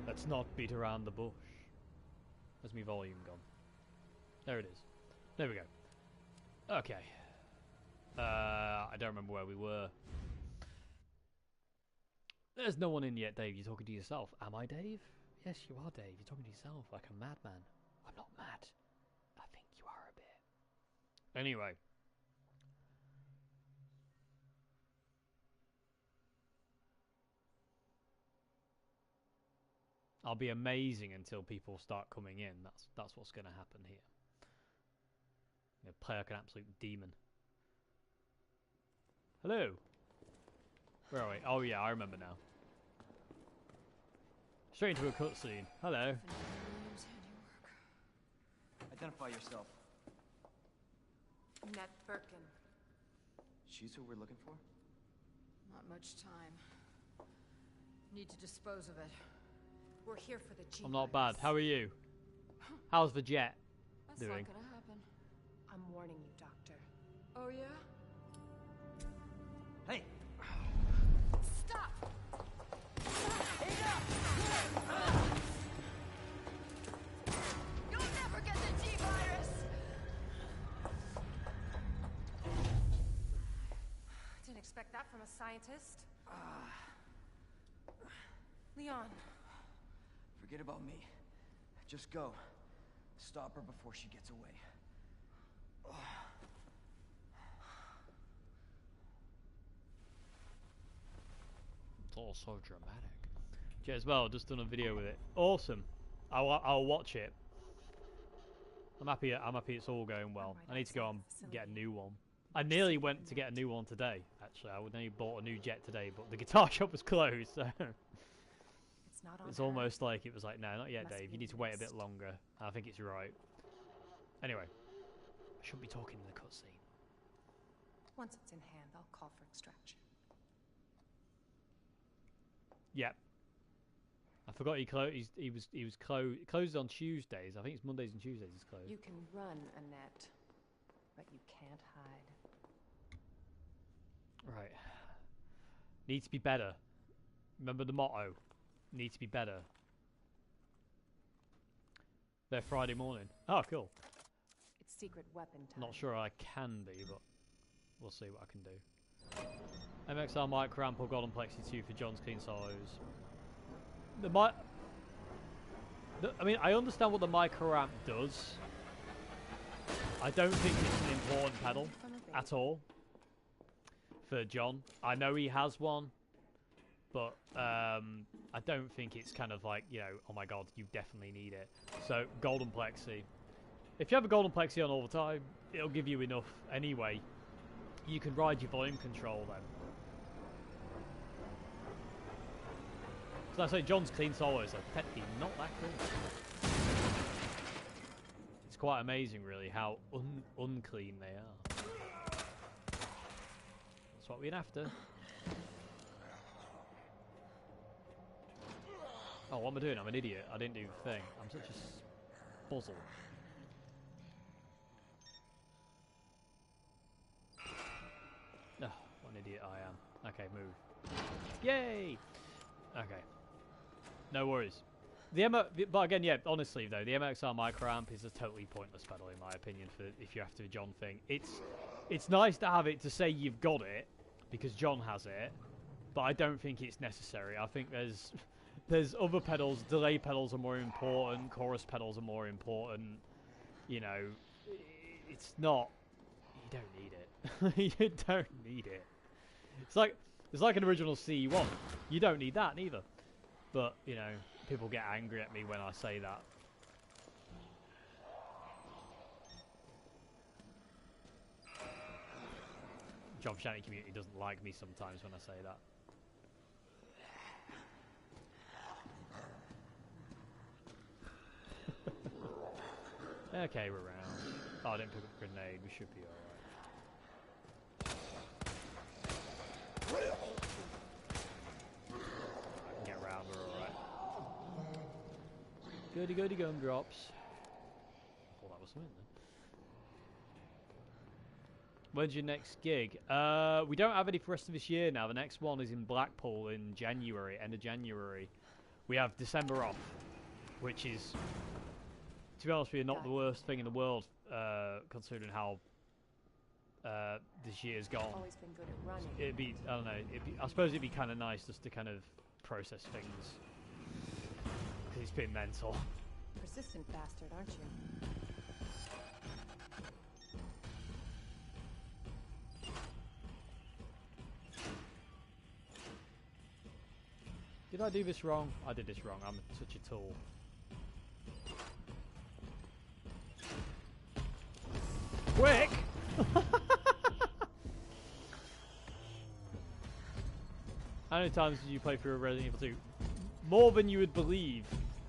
Let's not beat around the bush. Where's my volume gone? There it is. There we go. Okay. I don't remember where we were. There's no one in yet, Dave. You're talking to yourself. Am I, Dave? Yes, you are, Dave. You're talking to yourself like a madman. I'm not mad. I think you are a bit. Anyway. I'll be amazing until people start coming in. That's what's going to happen here. I'm going to play like an absolute demon. Hello. Where are we? Oh yeah, I remember now. Straight into a cutscene. Hello. Identify yourself. Nat Birkin. She's who we're looking for? Not much time. Need to dispose of it. We're here for the G. I'm not bad. How are you? How's the jet doing? That's not gonna happen. I'm warning you, Doctor. Oh yeah? Hey! Stop! You'll never get the G-virus! Didn't expect that from a scientist. Leon. Forget about me. Just go. Stop her before she gets away. It's all so dramatic. Yeah, as well, just done a video with it. Awesome. I'll watch it. I'm happy it's all going well. I need to go and get a new one. I nearly went to get a new one today, actually. I nearly bought a new jet today, but the guitar shop was closed, so... It's almost like it was like, no, not yet, Dave. You need to wait a bit longer. I think it's right. Anyway, I shouldn't be talking in the cutscene. Once it's in hand, I'll call for extraction. Yep. I forgot he was closed on Tuesdays. I think it's Mondays and Tuesdays he's closed. You can run, Annette, but you can't hide. Right. Need to be better. Remember the motto. Need to be better. They're Friday morning. Oh, cool. It's secret weapon time. Not sure I can be, but we'll see what I can do. MXR Micro Amp or Golden Plexi 2 for John's Clean Solos. I mean, I understand what the Micro Amp does. I don't think it's an important pedal at all for John. I know he has one. But I don't think it's kind of like, you know, oh my god, you definitely need it. So, Golden Plexi. If you have a Golden Plexi on all the time, it'll give you enough anyway. You can ride your volume control then. So I say John's Clean Solos are technically not that cool. It's quite amazing really how unclean they are. That's what we're after. Oh, what am I doing? I'm an idiot. I didn't do the thing. I'm such a puzzle. Oh, what an idiot I am. Okay, move. Yay! Okay. No worries. But again, yeah, honestly though, the MXR Micro Amp is a totally pointless pedal in my opinion for if you're after a John thing. It's nice to have it to say you've got it, because John has it, but I don't think it's necessary. I think there's other pedals. Delay pedals are more important. Chorus pedals are more important. You know, it's not. You don't need it. You don't need it. It's like an original C1. You don't need that neither. But you know, people get angry at me when I say that. Job Shanty community doesn't like me sometimes when I say that. Okay, we're around. Oh, I didn't pick up a grenade. We should be alright. I can get around. We're alright. Goody goody gumdrops. Oh, that was something then. When's your next gig? We don't have any for the rest of this year now. The next one is in Blackpool in January, end of January. we have December off, which is, to be honest with you, not the worst thing in the world, considering how this year's gone. Always been good at running. It'd be, I don't know, I suppose it'd be kind of nice just to kind of process things. Because it's been mental. Persistent bastard, aren't you? Did I do this wrong? I did this wrong. I'm such a tool. Quick! How many times did you play through Resident Evil 2? More than you would believe,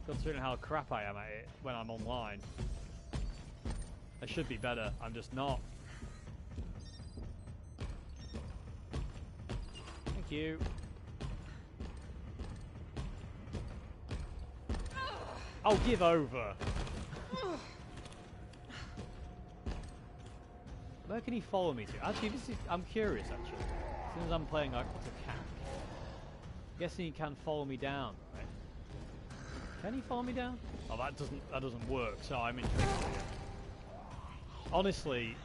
considering how crap I am at it when I'm online. I should be better. I'm just not. Thank you. Oh, give over. Where can he follow me to? Actually, this is, I'm curious actually. As soon as I'm playing like a cat. Guessing he can follow me down, right? Can he follow me down? Oh, that doesn't work, so I'm intrigued. Honestly,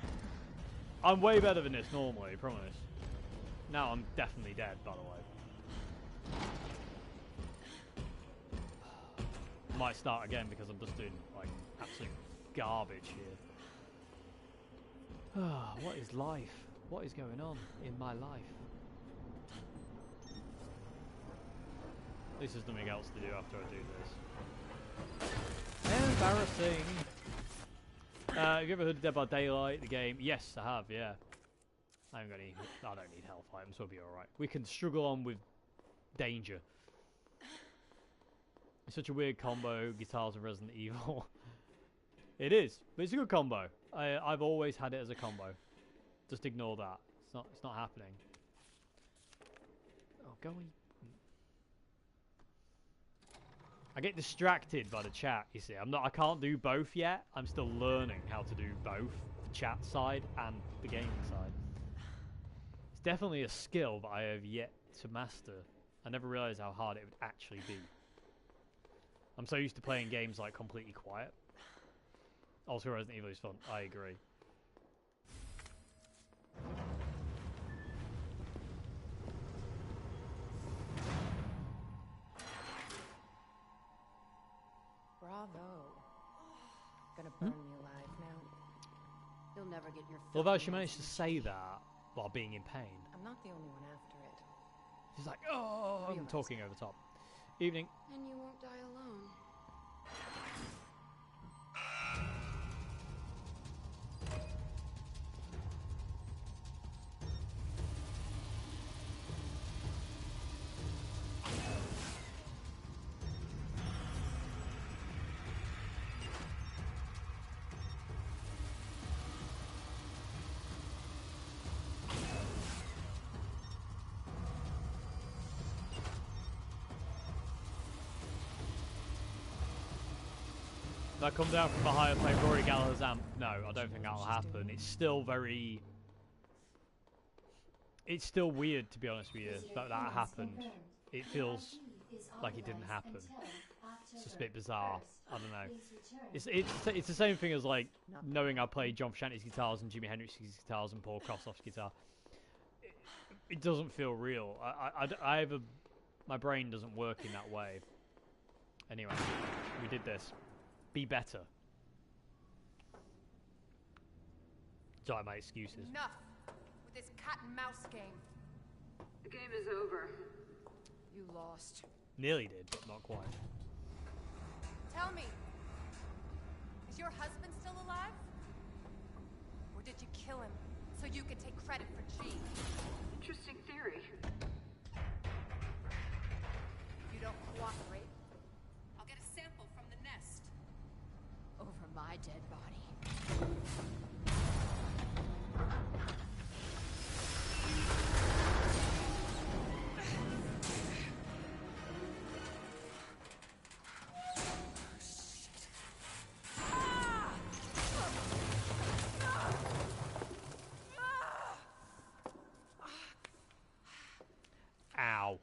I'm way better than this normally, I promise. Now I'm definitely dead, by the way. Might start again because I'm just doing like absolute garbage here. What is life? What is going on in my life? At least there's nothing else to do after I do this. Embarrassing. Have you ever heard of Dead by Daylight, the game? Yes, I have, yeah. I don't need health items, we'll be alright. We can struggle on with danger. It's such a weird combo, guitars and Resident Evil. It is, but it's a good combo. I've always had it as a combo. Just ignore that. It's not happening. Oh, go in. I get distracted by the chat, you see. I can't do both yet. I'm still learning how to do both, the chat side and the gaming side. It's definitely a skill that I have yet to master. I never realized how hard it would actually be. I'm so used to playing games like completely quiet. Also, Resident Evil is fun. I agree. Bravo. Gonna burn me alive now. You'll never get your. Although she managed to say that while being in pain. I'm not the only one after it. She's like, oh, I'm talking over the top. Evening. And you won't die alone. I come down from a higher plane, Rory Gallagher's amp. No, I don't think that'll happen. It's still very... It's still weird, to be honest with you, that happened. It feels like it didn't happen. It's just a bit bizarre. I don't know. It's the same thing as like knowing I played John Frusciante's guitars and Jimi Hendrix's guitars and Paul Krossoff's guitar. It doesn't feel real. I have a... My brain doesn't work in that way. Anyway, we did this. Be better. Sorry, my excuses. Enough with this cat and mouse game. The game is over. You lost. Nearly did, but not quite. Tell me, is your husband still alive? Or did you kill him so you could take credit for G? Interesting theory. If you don't cooperate, I'll get a sample from the nest. Over my dead body. Ow.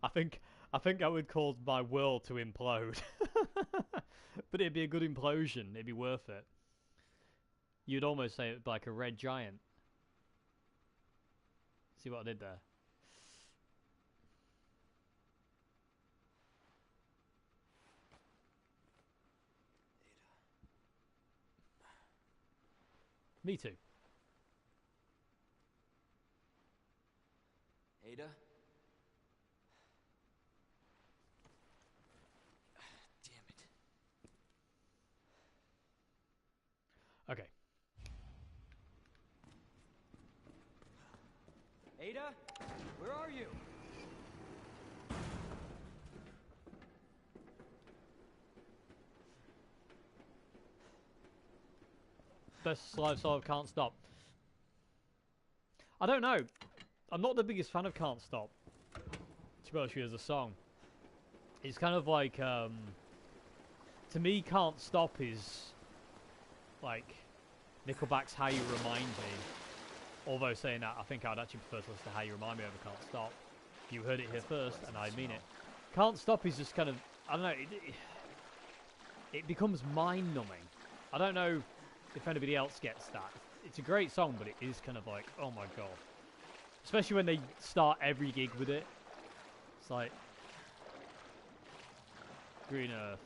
I think that would cause my world to implode. But it'd be a good implosion. It'd be worth it. You'd almost say it like a red giant. See what I did there? Me too. Ada? Damn it. Okay. Ada? Where are you? Best live song of Can't Stop. I don't know. I'm not the biggest fan of Can't Stop, to be honest with you, as a song. It's kind of like, to me, Can't Stop is like Nickelback's How You Remind Me. Although saying that, I think I'd actually prefer to listen to How You Remind Me over Can't Stop. You heard it here first, and I mean it. Can't Stop is just kind of, I don't know, it becomes mind-numbing. I don't know if anybody else gets that. It's a great song, but it is kind of like, oh my god. Especially when they start every gig with it. It's like Green Earth.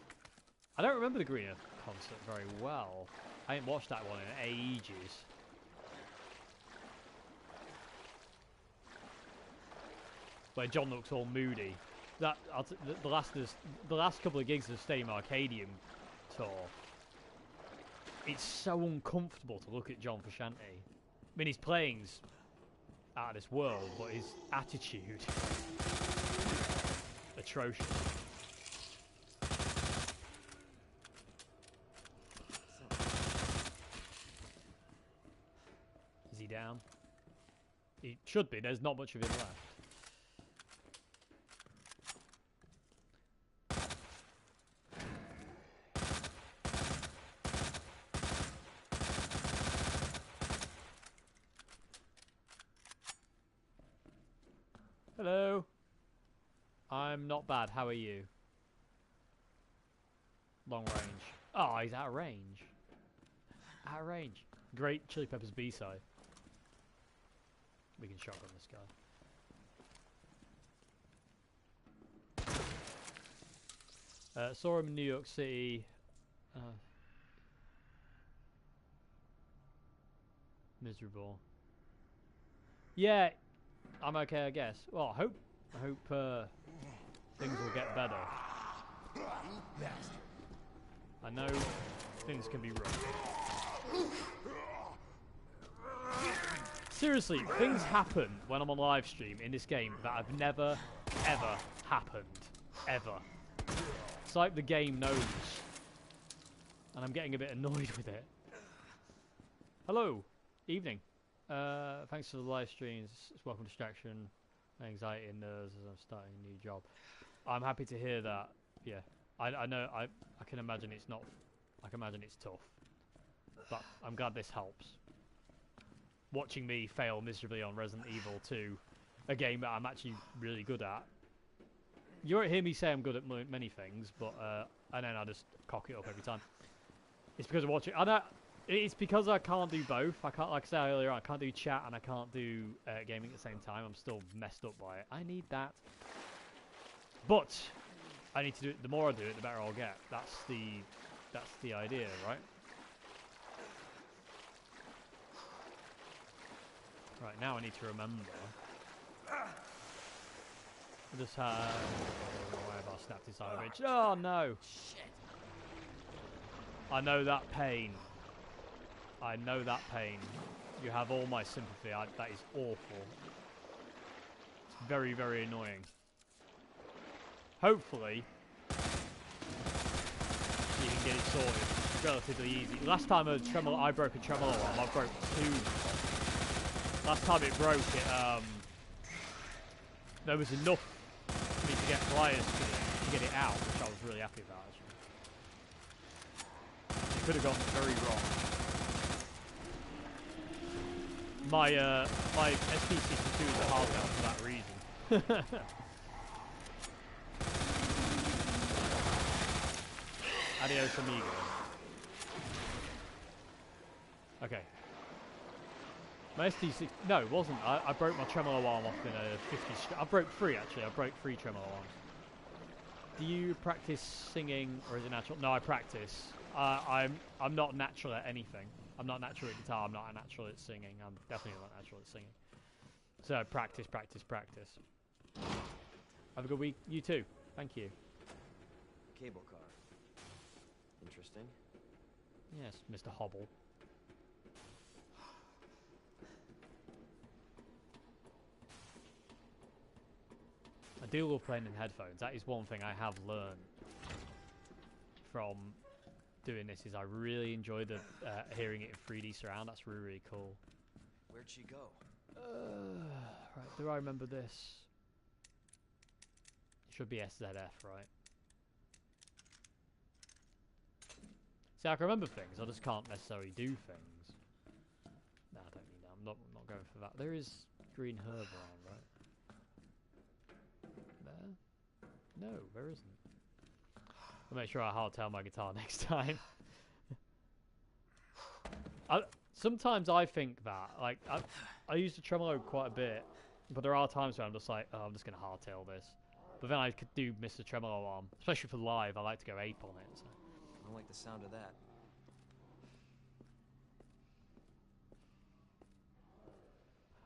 I don't remember the Green Earth concert very well. I ain't watched that one in ages. Where John looks all moody. That the last couple of gigs of Stadium Arcadium tour. It's so uncomfortable to look at John Frusciante. I mean, his playing's out of this world, but his attitude, atrocious. Is he down? He should be. There's not much of him left. Hello. I'm not bad. How are you? Long range. Oh, he's out of range. Out of range. Great Chili Peppers B-side. We can shotgun this guy. Saw him in New York City. Miserable. Yeah. I'm okay, I guess. Well, I hope things will get better. I know things can be rough. Seriously, things happen when I'm on live stream in this game that have never, ever happened. Ever. It's like the game knows. And I'm getting a bit annoyed with it. Hello. Evening. Thanks for the live streams. It's welcome distraction, anxiety and nerves as I'm starting a new job. I'm happy to hear that. Yeah, I know. I can imagine it's not. I can imagine it's tough, but I'm glad this helps. Watching me fail miserably on Resident Evil 2, a game that I'm actually really good at. You won't hear me say I'm good at many things, but and then I just cock it up every time. It's because of watching. I know. It's because I can't do both. I can't, like I said earlier, I can't do chat and I can't do gaming at the same time. I'm still messed up by it. I need that. But I need to do it. The more I do it, the better I'll get. That's the idea, right? Right, now I need to remember. I just had... why have I snapped inside a bitch? Oh no! Shit. I know that pain. I know that pain. You have all my sympathy. That is awful. It's very, very annoying. Hopefully, you can get it sorted relatively easy. Last time I broke a tremolo arm, I broke two. Last time it broke, there was enough for me to get pliers to get it out, which I was really happy about, actually. It could have gone very wrong. My SPC2 is a hard down for that reason. Adios, amigo. Okay. My SD6... No, it wasn't. I broke my tremolo arm off in a 50... I broke 3, actually. I broke 3 tremolo arms. Do you practice singing, or is it natural? No, I practice. I'm not natural at anything. I'm not natural at guitar. I'm not natural at singing. I'm definitely not natural at singing. So practice, practice, practice. Have a good week. You too. Thank you. Cable car. Interesting. Yes, Mr. Hobble. I do love playing in headphones. That is one thing I have learned from doing this. Is I really enjoy the hearing it in 3D surround. That's really, really cool. Where'd she go? Right, do I remember this? It should be SZF, right? See, I can remember things. I just can't necessarily do things. No, I don't need that. I'm not going for that. There is green herb around, right? There? No, there isn't. I'll make sure I hardtail my guitar next time. Sometimes I think that, like, I use the tremolo quite a bit, but there are times where I'm just like, oh, I'm just going to hardtail this. But then I could do miss the tremolo arm, especially for live. I like to go ape on it. So. I don't like the sound of that.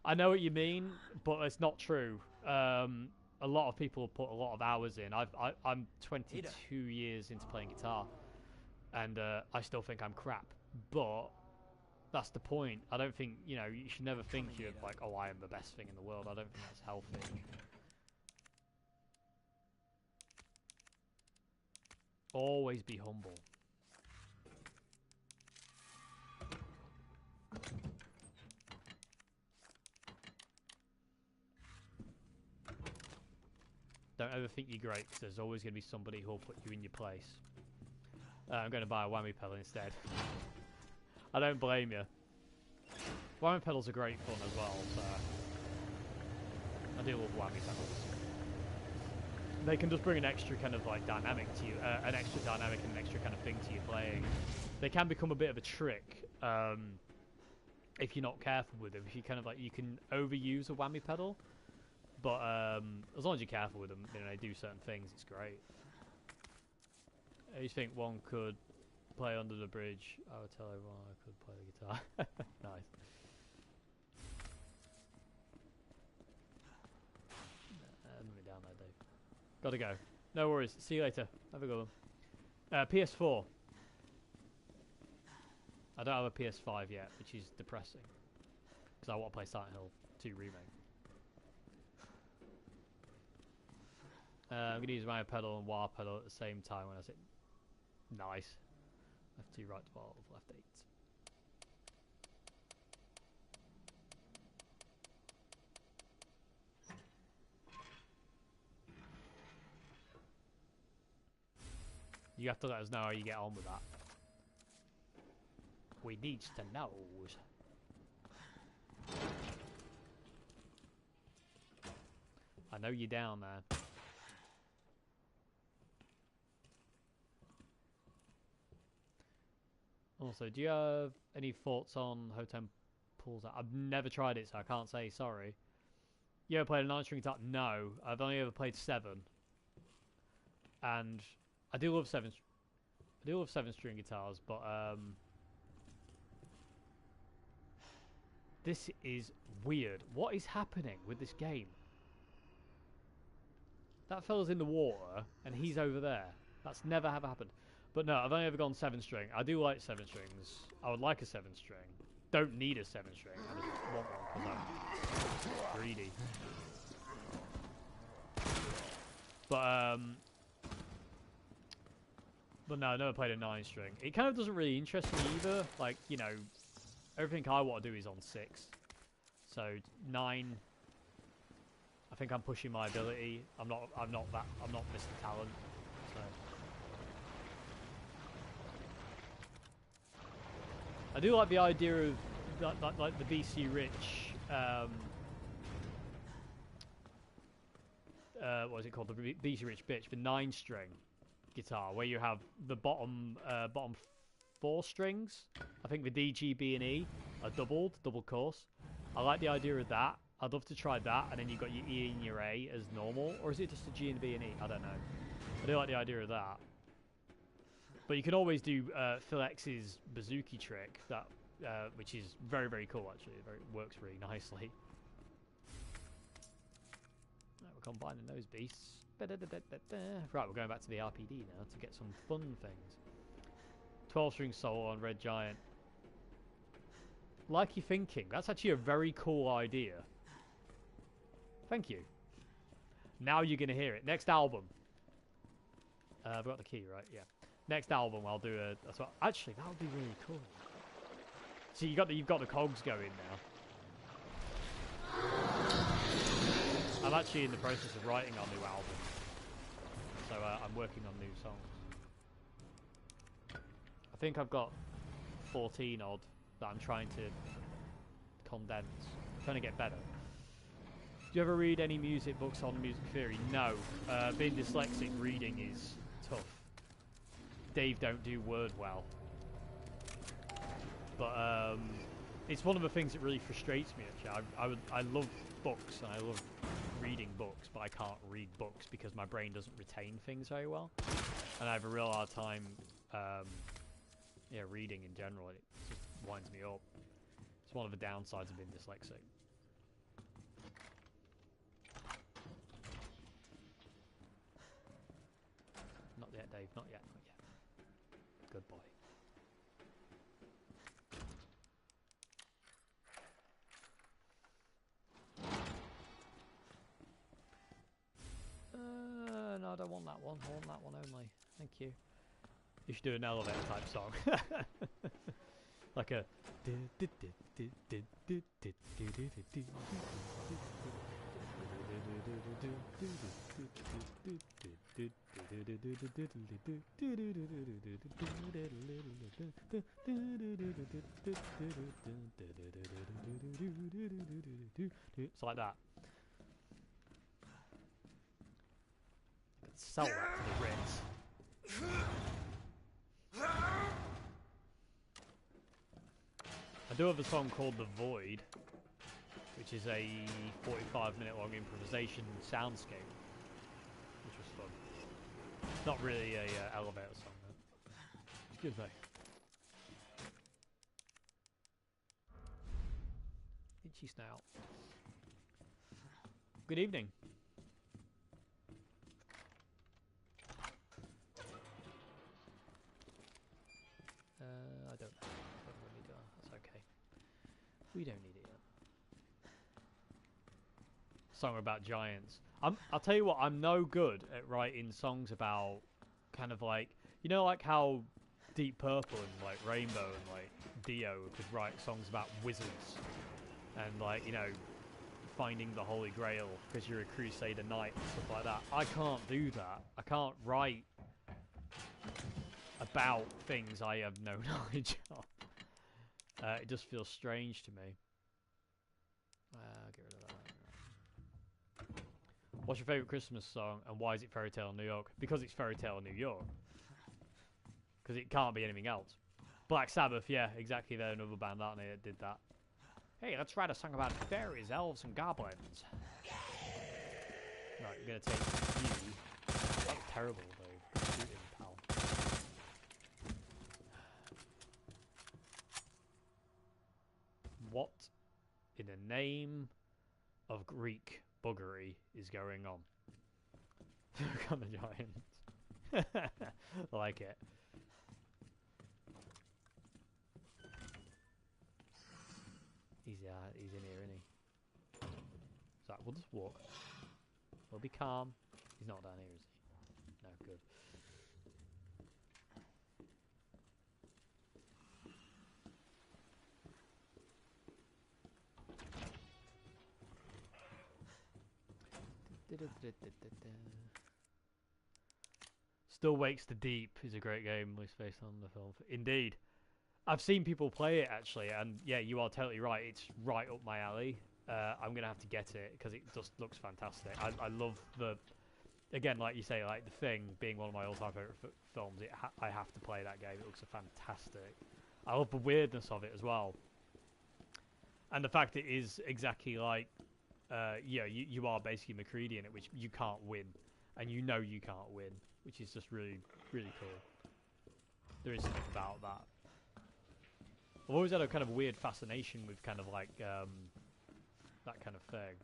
I know what you mean, but it's not true. A lot of people put a lot of hours in. I'm 22 years into playing guitar, and I still think I'm crap. But that's the point. I don't think, you know, you should never think you're like, oh, I am the best thing in the world. I don't think that's healthy. Always be humble. Don't ever think you're great, because there's always going to be somebody who'll put you in your place. I'm going to buy a whammy pedal instead. I don't blame you. Whammy pedals are great fun as well, so I do love whammy pedals. They can just bring an extra kind of like dynamic to you, an extra dynamic and an extra kind of thing to your playing. They can become a bit of a trick if you're not careful with them. If you kind of like, you can overuse a whammy pedal, but as long as you're careful with them, you know, they do certain things. It's great. You think one could play under the bridge? I would tell everyone I could play the guitar. Nice. Let me down there, Dave. Gotta go. No worries. See you later. Have a good one. PS4. I don't have a PS5 yet, which is depressing. Because I want to play Silent Hill 2 Remake. I'm going to use my pedal and wah pedal at the same time when I say nice. Left 2, right 12, left 8. You have to let us know how you get on with that. We needs to know. I know you're down there. Also, do you have any thoughts on Hotem Pulls Out? I've never tried it, so I can't say sorry. You ever played a 9-string guitar? No, I've only ever played 7. And I do love 7. I do love 7-string guitars, but this is weird. What is happening with this game? That fella's in the water, and he's over there. That's never ever happened. But no, I've only ever gone 7-string. I do like 7 strings. I would like a 7-string. Don't need a 7-string. I just want one because I'm greedy. But no, I never played a 9-string. It kind of doesn't really interest me either. Like, you know, everything I want to do is on 6. So 9, I think I'm pushing my ability. I'm not Mr. Talent. So I do like the idea of like the BC Rich. What is it called? The BC Rich bitch, the 9-string. guitar, where you have the bottom 4 strings. I think the D, G, B, and E are double course. I like the idea of that. I'd love to try that, and then you've got your E and your A as normal, or is it just a G and B and E? I don't know. I do like the idea of that. But you can always do Phil X's Bazooki trick, that which is very, very cool actually. It works really nicely. Right, we're combining those beasts. Right, we're going back to the RPD now to get some fun things. 12-string solo on Red Giant. Like you're thinking. That's actually a very cool idea. Thank you. Now you're going to hear it. Next album. I've got the key, right? Yeah. Next album, I'll do a... Actually, that would be really cool. So you've got the cogs going now. I'm actually in the process of writing our new album. So I'm working on new songs. I think I've got 14 odd that I'm trying to condense. I'm trying to get better. Do you ever read any music books on music theory? No. Being dyslexic, reading is tough. Dave don't do word well. But it's one of the things that really frustrates me actually. I love books and I love reading books, but I can't read books because my brain doesn't retain things very well. And I have a real hard time reading in general. It just winds me up. It's one of the downsides of being dyslexic. Not yet, Dave. Not yet. Not yet. Good boy. No, I don't want that one. I want that one only. Thank you. You should do an elevator type song. Like a... It's like that. Sell that to the Ritz. I do have a song called The Void, which is a 45-minute long improvisation soundscape, which was fun. It's not really a elevator song though. Excuse me. Itchy snout. Good evening. I don't know. That's okay. We don't need it yet. Song about giants. I'll tell you what, I'm no good at writing songs about kind of like, you know, like how Deep Purple and like Rainbow and like Dio could write songs about wizards and like, you know, finding the Holy Grail because you're a Crusader Knight and stuff like that. I can't do that. I can't write about things I have no knowledge of. It just feels strange to me. Get rid of that. What's your favourite Christmas song and why is it Fairy Tale New York? Because it's Fairy Tale New York. Because it can't be anything else. Black Sabbath, yeah, exactly. They're another band, aren't they, that did that. Hey, let's write a song about fairies, elves, and goblins. Right, I'm going to take you. That was terrible, though. Good shooting, pal. What in the name of Greek buggery is going on? Look on the giants. I like it. He's in here, isn't he? So we'll just walk. We'll be calm. He's not down here, is he? No, good. Still Wakes the Deep is a great game based on the film. Indeed. I've seen people play it actually, and yeah, you are totally right. It's right up my alley. I'm gonna have to get it because it just looks fantastic. I love the again, like you say, like The Thing being one of my all-time favorite films, I have to play that game. It looks fantastic. I love the weirdness of it as well, and the fact it is exactly like, you are basically McCready in it, which you can't win, and you know you can't win, which is just really, really cool. There is something about that. I've always had a kind of weird fascination with kind of like that kind of thing.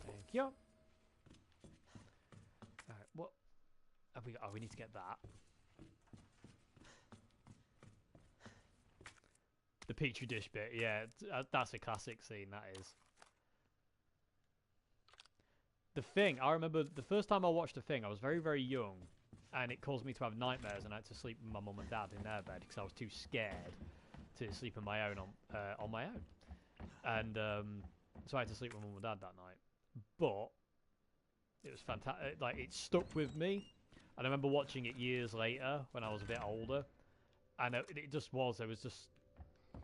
Thank you. Alright, what have we got? Oh, we need to get that. The Petri dish bit, yeah, that's a classic scene, that is. The Thing, I remember the first time I watched The Thing, I was very, very young, and it caused me to have nightmares, and I had to sleep with my mum and dad in their bed, because I was too scared to sleep on my own, on my own. And so I had to sleep with mum and dad that night. But it was fantastic, like, it stuck with me, and I remember watching it years later, when I was a bit older, and it just was, there was just...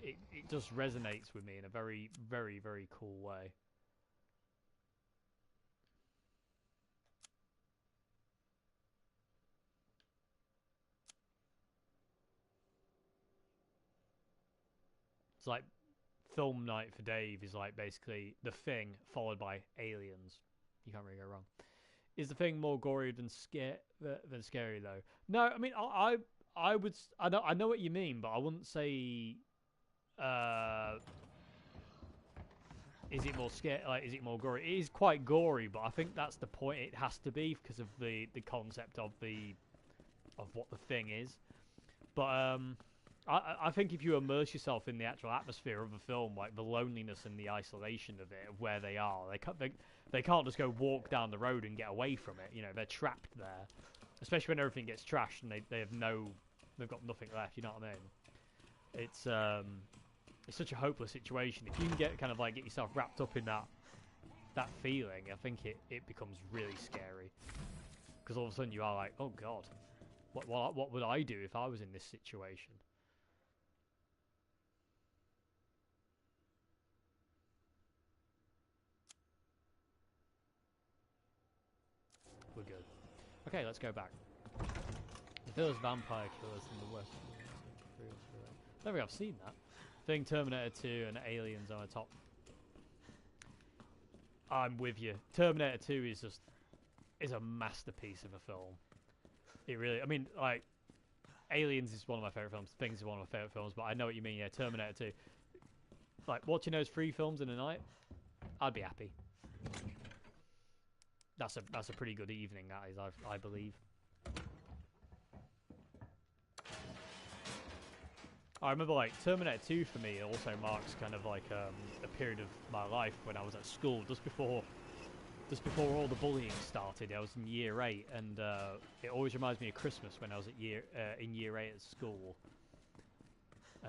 It just resonates with me in a very, very, very cool way. It's like film night for Dave is like basically The Thing followed by Aliens. You can't really go wrong. Is The Thing more gory than scary though? No, I mean I would I know what you mean, but I wouldn't say. Is it more scary? Like, is it more gory? It is quite gory, but I think that's the point. It has to be because of the concept of what the thing is. But I think if you immerse yourself in the actual atmosphere of a film, like the loneliness and the isolation of it, of where they are, they can't just go walk down the road and get away from it. You know, they're trapped there, especially when everything gets trashed and they've got nothing left. You know what I mean? It's such a hopeless situation. If you can get yourself wrapped up in that feeling, I think it becomes really scary. Because all of a sudden you are like, oh god, what would I do if I was in this situation? We're good. Okay, let's go back. The first vampire killers in the West. I don't think I've seen that. Thing, Terminator 2 and Aliens on the top. I'm with you. Terminator 2 is a masterpiece of a film. It really, I mean, like, Aliens is one of my favourite films, Things is one of my favourite films, but I know what you mean, yeah, Terminator 2. Like, watching those 3 films in a night, I'd be happy. That's a pretty good evening, that is, I believe. I remember, like, Terminator 2 for me also marks kind of like a period of my life when I was at school, just before all the bullying started. I was in year 8, and it always reminds me of Christmas when I was in year 8 at school.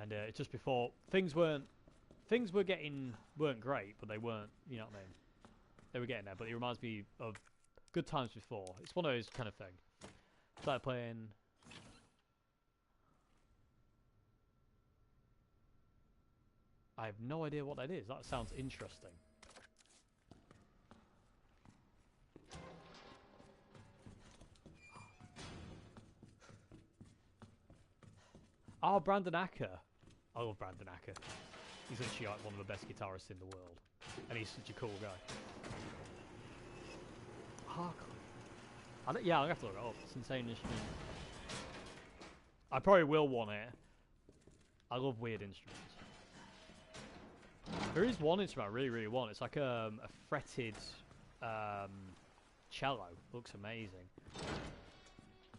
And it's just before things weren't great, but they weren't, you know what I mean? They were getting there, but it reminds me of good times before. It's one of those kind of thing. Started playing. I have no idea what that is. That sounds interesting. Oh, Brandon Acker. I love Brandon Acker. He's literally like one of the best guitarists in the world. And he's such a cool guy. Yeah, I'll have to look it up. It's insane instrument. I probably will want it. I love weird instruments. There is one instrument I really, really want. It's like a fretted cello. Looks amazing.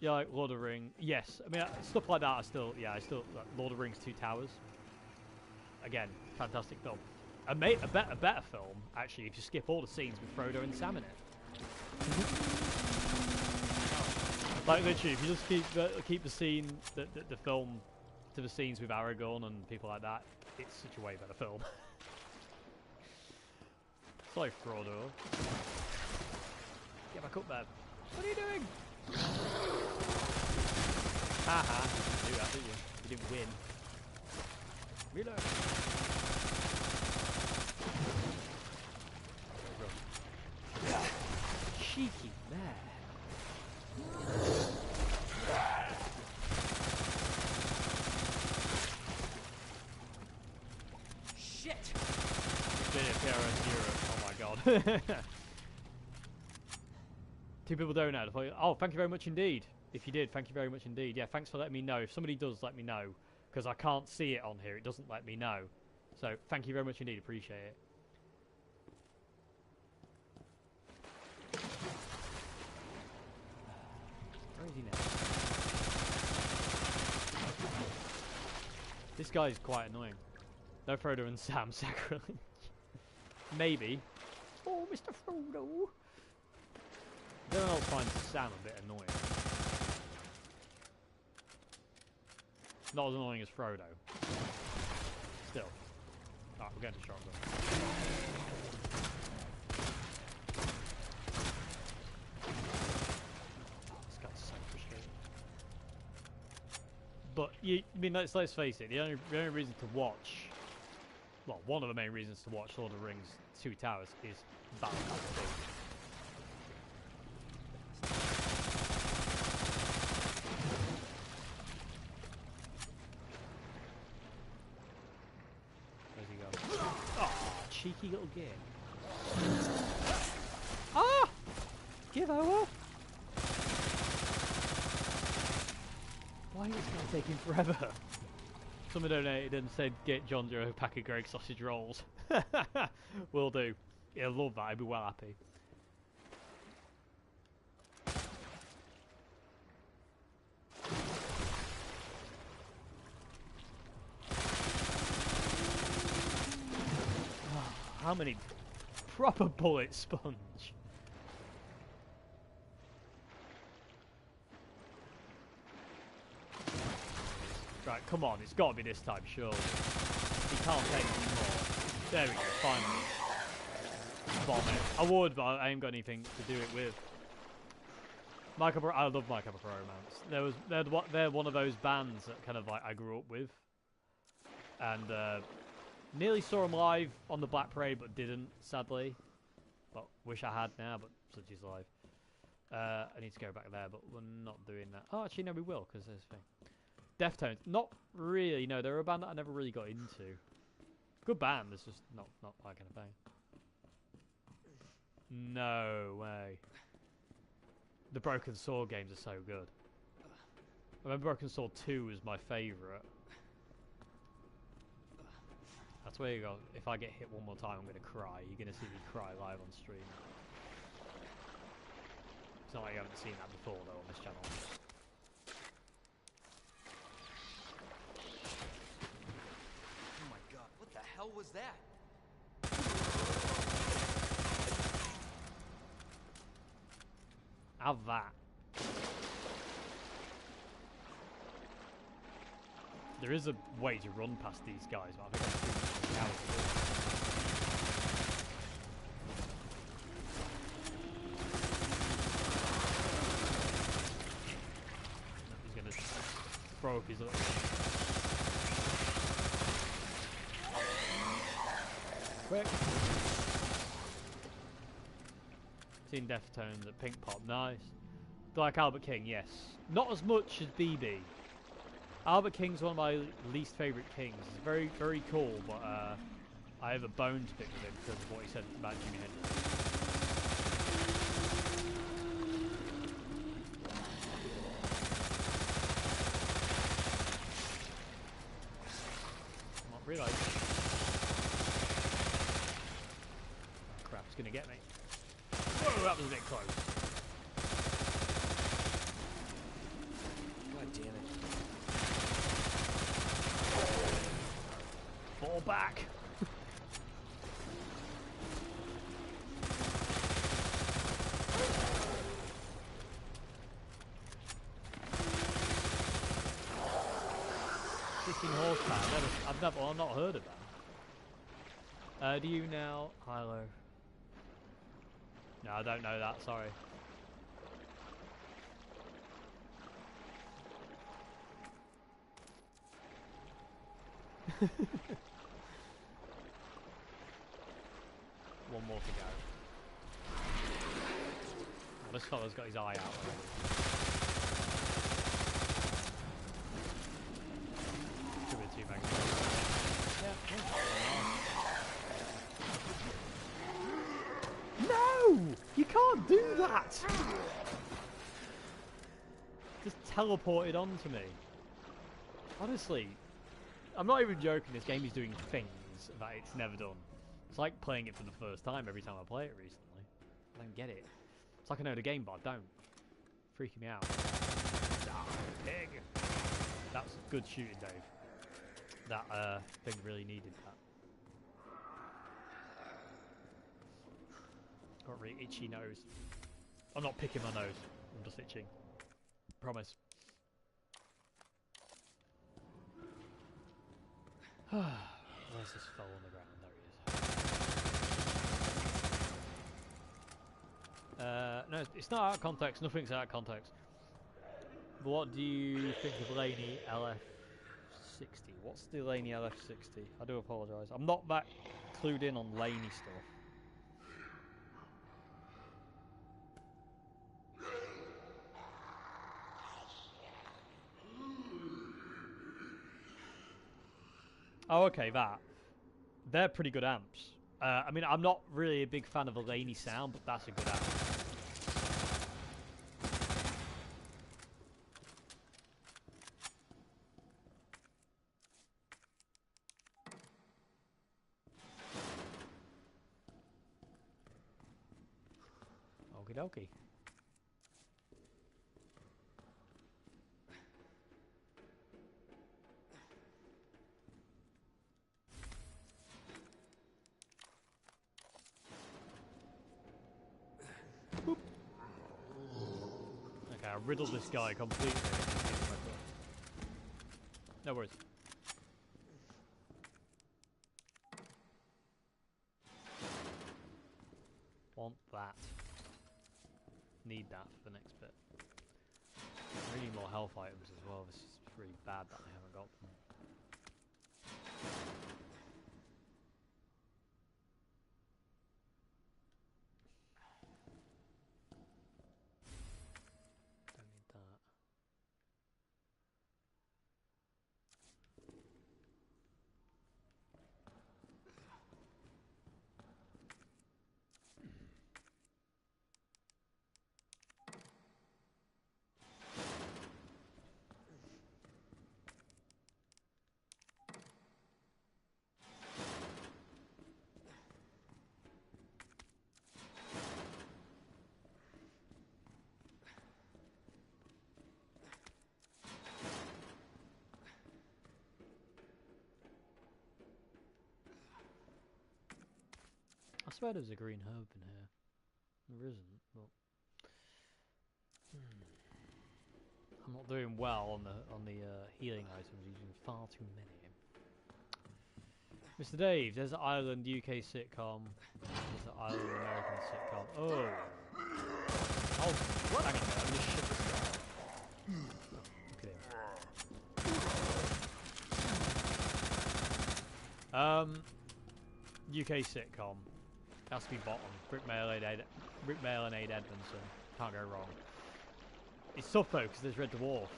Yeah, like Lord of the Rings. Yes, I mean stuff like that. I still like Lord of the Rings 2 Towers. Again, fantastic film. A better film actually if you skip all the scenes with Frodo and Sam in it. Like literally, if you just keep the scene, the film, to the scenes with Aragorn and people like that, it's such a way better film. Sorry, Frodo. Get back up there. What are you doing? Haha, you didn't do that, did you? You didn't win. Reload. Cheeky man. Shit! PRS Europe. Oh my god. Two people don't know. Oh, thank you very much indeed. If you did, thank you very much indeed. Yeah, thanks for letting me know. If somebody does, let me know. Because I can't see it on here. It doesn't let me know. So, thank you very much indeed. Appreciate it. Where is he now? This guy is quite annoying. No Frodo and Sam, sacrilege. Maybe. Oh, Mr. Frodo. Then I'll find Sam a bit annoying. Not as annoying as Frodo. Still. Alright, we're going to shotgun. This guy's so frustrating. But, I mean, let's face it, the only reason to watch, well, one of the main reasons to watch Lord of the Rings Two Towers is Battle Pass 2. Cheeky little git. Ah! Give over! Why is this guy taking forever? Someone donated and said, get John Joe a pack of Greg sausage rolls. Will do. He'll love that, he'll be well happy. How many proper bullet sponge? Right, come on, it's got to be this time, surely. He can't take any more. There we go, finally. Bomb it. I would, but I ain't got anything to do it with. I love My Chemical Romance. They're one of those bands that kind of like I grew up with, and nearly saw them live on the Black Parade, but didn't, sadly. But wish I had now, but such is life. I need to go back there, but we're not doing that. Oh, actually, no, we will, because there's a thing. Deftones, not really. No, they're a band that I never really got into. Good band, it's just not my kind of thing. No way. The Broken Sword games are so good. I remember Broken Sword 2 was my favourite. That's where you go. If I get hit one more time, I'm going to cry. You're going to see me cry live on stream. It's not like you haven't seen that before, though, on this channel. Oh my god, what the hell was that? Have that. There is a way to run past these guys, but I think I'm too coward to do it. He's going to throw up his little... Quick! Seen Deftones at Pink Pop, nice. Like Albert King, yes. Not as much as BB. Albert King's one of my least favourite Kings. He's very, very cool, but I have a bone to pick with him because of what he said about Jimi Hendrix. Not realise. Oh, crap, it's going to get me. Whoa, that was a bit close. God damn it. Fall back. 16 horsepower. I've not heard of that. Do you now? Hilo. No, I don't know that. Sorry. One more to go. Oh, this fella's got his eye out already. Could be too magnificent. Yeah. No! You can't do that! Just teleported onto me. Honestly, I'm not even joking, this game is doing things that it's never done. It's like playing it for the first time every time I play it recently. I don't get it. It's like I know the game, but I don't. Freaking me out. Ah, pig! That's good shooting, Dave. That thing really needed that. Got a really itchy nose. I'm not picking my nose. I'm just itching. Promise. Where's this fell on the ground? There he is. No, it's not out of context. Nothing's out of context. But what do you think of Laney LF60? What's the Laney LF60? I do apologise. I'm not that clued in on Laney stuff. Oh, okay, that. They're pretty good amps. I mean, I'm not really a big fan of a Laney sound, but that's a good amp. Okie dokie. Boop. Okay, I riddled this guy completely. No worries. Want that. Need that for the next bit. I really need more health items as well. This is really bad that I haven't got them. Don't need that. I swear there's a green herb in here. There isn't, but I'm not doing well on the healing items, using far too many. Mr. Dave, there's an Ireland UK sitcom. There's an Ireland American sitcom. Oh. Oh, what? Hang on a minute, I'm just shit this guy. Look at him. UK sitcom. Has to be bottom. Rick Mail and Aid Edmondson. Can't go wrong. It's tough though, because there's Red Dwarf.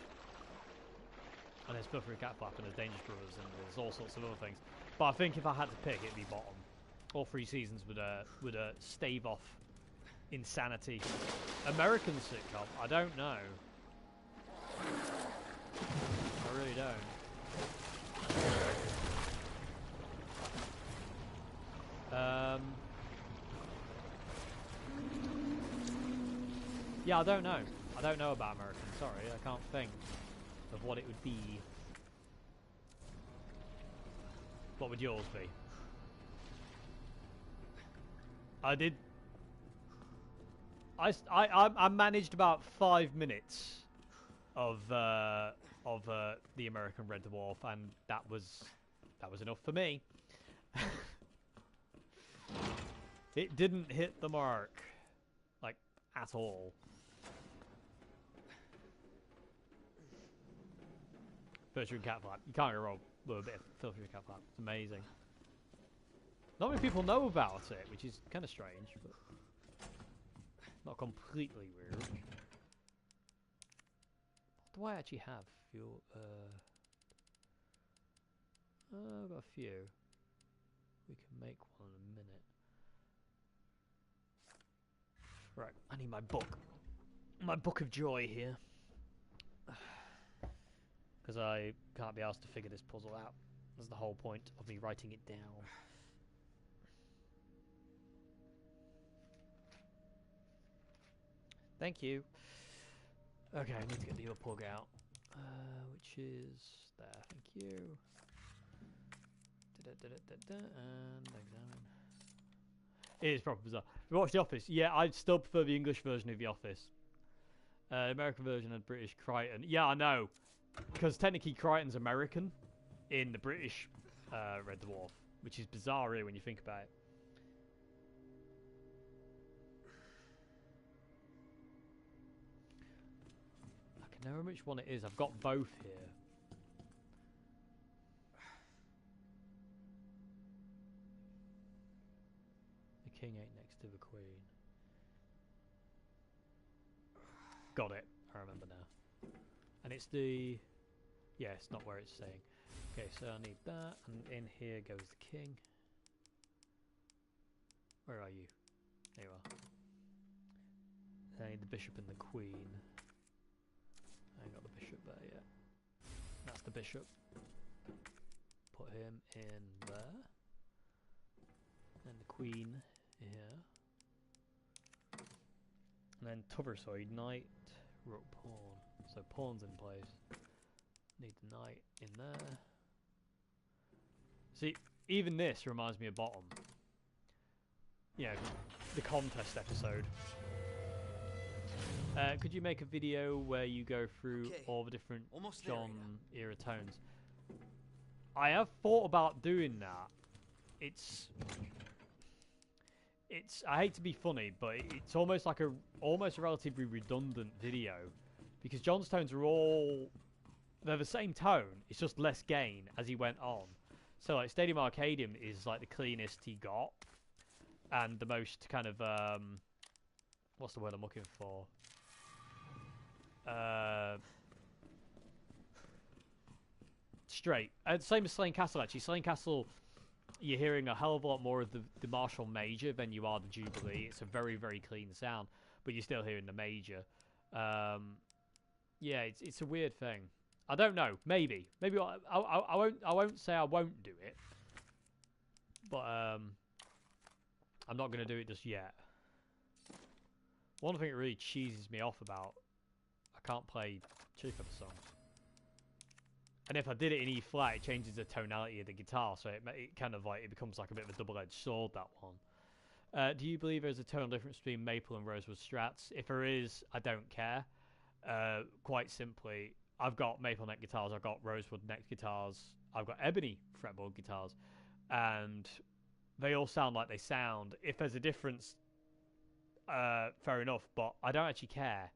And there's Fluffery Catflap and there's Dangerous Brothers and there's all sorts of other things. But I think if I had to pick, it'd be bottom. All three seasons would stave off insanity. American sitcom? I don't know. I really don't. Yeah, I don't know. I don't know about American, sorry. I can't think of what it would be. What would yours be? I managed about 5 minutes of the American Red Dwarf, and that was enough for me. It didn't hit the mark, like, at all. Fluttery Catflap, you can't go wrong. well, a bit of filthy recap for that. It's amazing. Not many people know about it, which is kind of strange, but not completely weird. What do I actually have? Fuel. I've got a few. We can make one in a minute. Right, I need my book. My book of joy here. Because I can't be asked to figure this puzzle out. That's the whole point of me writing it down. Thank you. Okay, I need to get the other plug out. Which is there, thank you. And examine. It is proper bizarre. If you watch The Office, yeah, I still prefer the English version of The Office. American version had British Crichton. Yeah, I know. Because technically Crichton's American in the British Red Dwarf, which is bizarre really when you think about it. I can never remember which one it is. I've got both here. The king ain't next to the queen. Got it. I remember now. And it's the... Yeah, it's not where it's saying. Okay, so I need that. And in here goes the king. Where are you? There you are. I need the bishop and the queen. I ain't got the bishop there yet. That's the bishop. Put him in there. And the queen here. And then Toversoid, knight, rook, pawn. So pawn's in place. Need the knight in there. See, even this reminds me of Bottom. Yeah, the contest episode. Could you make a video where you go through all the different John era tones? I have thought about doing that. It's I hate to be funny, but it's almost like a relatively redundant video because John's tones are they're the same tone. It's just less gain as he went on. So like Stadium Arcadium is like the cleanest he got and the most kind of what's the word I'm looking for? Straight. Same as Slane Castle actually. Slane Castle, you're hearing a hell of a lot more of the Marshall Major than you are the Jubilee. It's a very, very clean sound, but you're still hearing the Major. Yeah, it's a weird thing. I don't know. Maybe I won't say I won't do it, but I'm not going to do it just yet. One thing that really cheeses me off about I can't play Chili Pepper songs. And if I did it in E flat, it changes the tonality of the guitar, so it kind of like it becomes like a bit of a double-edged sword. That one. Do you believe there's a tonal difference between Maple and Rosewood Strats? If there is, I don't care. Quite simply, I've got Maple neck guitars, I've got Rosewood neck guitars, I've got Ebony fretboard guitars, and they all sound like they sound. If there's a difference, fair enough, but I don't actually care.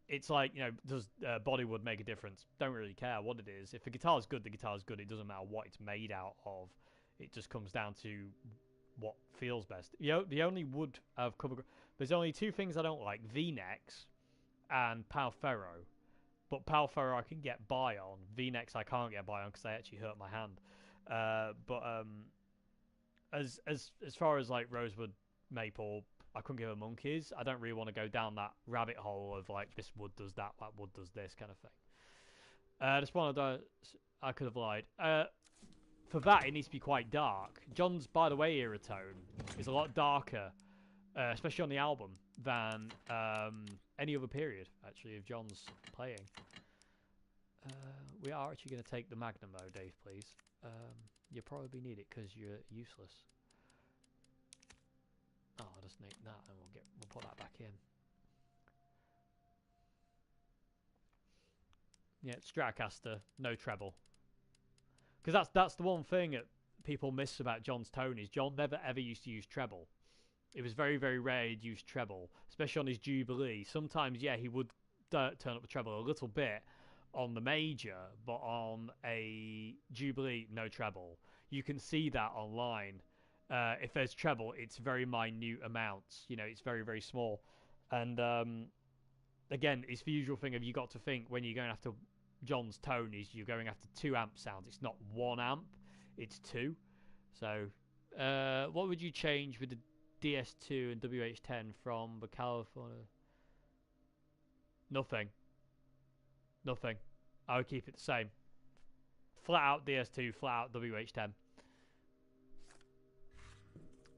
It's like, you know, does bodywood make a difference? Don't really care what it is. If the guitar's good, the guitar's good. It doesn't matter what it's made out of. It just comes down to what feels best. The only wood I've covered... There's only two things I don't like. V-necks and Pal Ferro. But Pal Ferro I can get by on. V-necks I can't get by on because they actually hurt my hand. As far as like Rosewood, Maple... I couldn't give a monkeys. I don't really want to go down that rabbit hole of like this wood does that wood does this kind of thing. This one I could have lied. For that it needs to be quite dark. John's By the Way era tone is a lot darker, especially on the album, than any other period actually of John's playing. We are actually going to take the Magnum though, Dave, please. You'll probably need it because you're useless. Oh, I'll just need that and we'll put that back in. Yeah, Stratocaster, no treble. Because that's the one thing that people miss about John's tone is John never ever used to use treble. It was very, very rare he'd use treble, especially on his Jubilee. Sometimes, yeah, he would turn up the treble a little bit, on the major, but on a Jubilee, no treble. You can see that online. If there's treble, it's very minute amounts. You know, it's very, very small. And again, it's the usual thing of you got to think when you're going after John's tone is you're going after 2 amp sounds. It's not 1 amp, it's 2. So, what would you change with the DS2 and WH10 from the California? Nothing. Nothing. I would keep it the same. Flat out DS2, flat out WH10.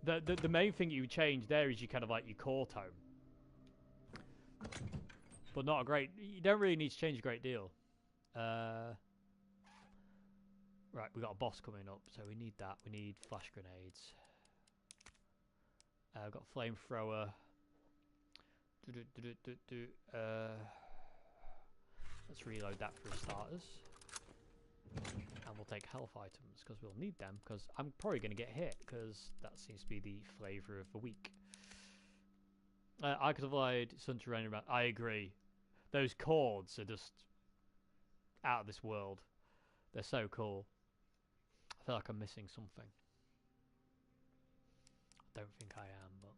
The main thing you would change there is you kind of like your core tone. But not a great... You don't really need to change a great deal. Right, we got a boss coming up, so we need that. We need flash grenades. I've got flamethrower. Let's reload that for starters. And we'll take health items, because we'll need them, because I'm probably going to get hit, because that seems to be the flavour of the week. I could avoid sun terrain around. I agree. Those chords are just out of this world. They're so cool. I feel like I'm missing something. I don't think I am, but...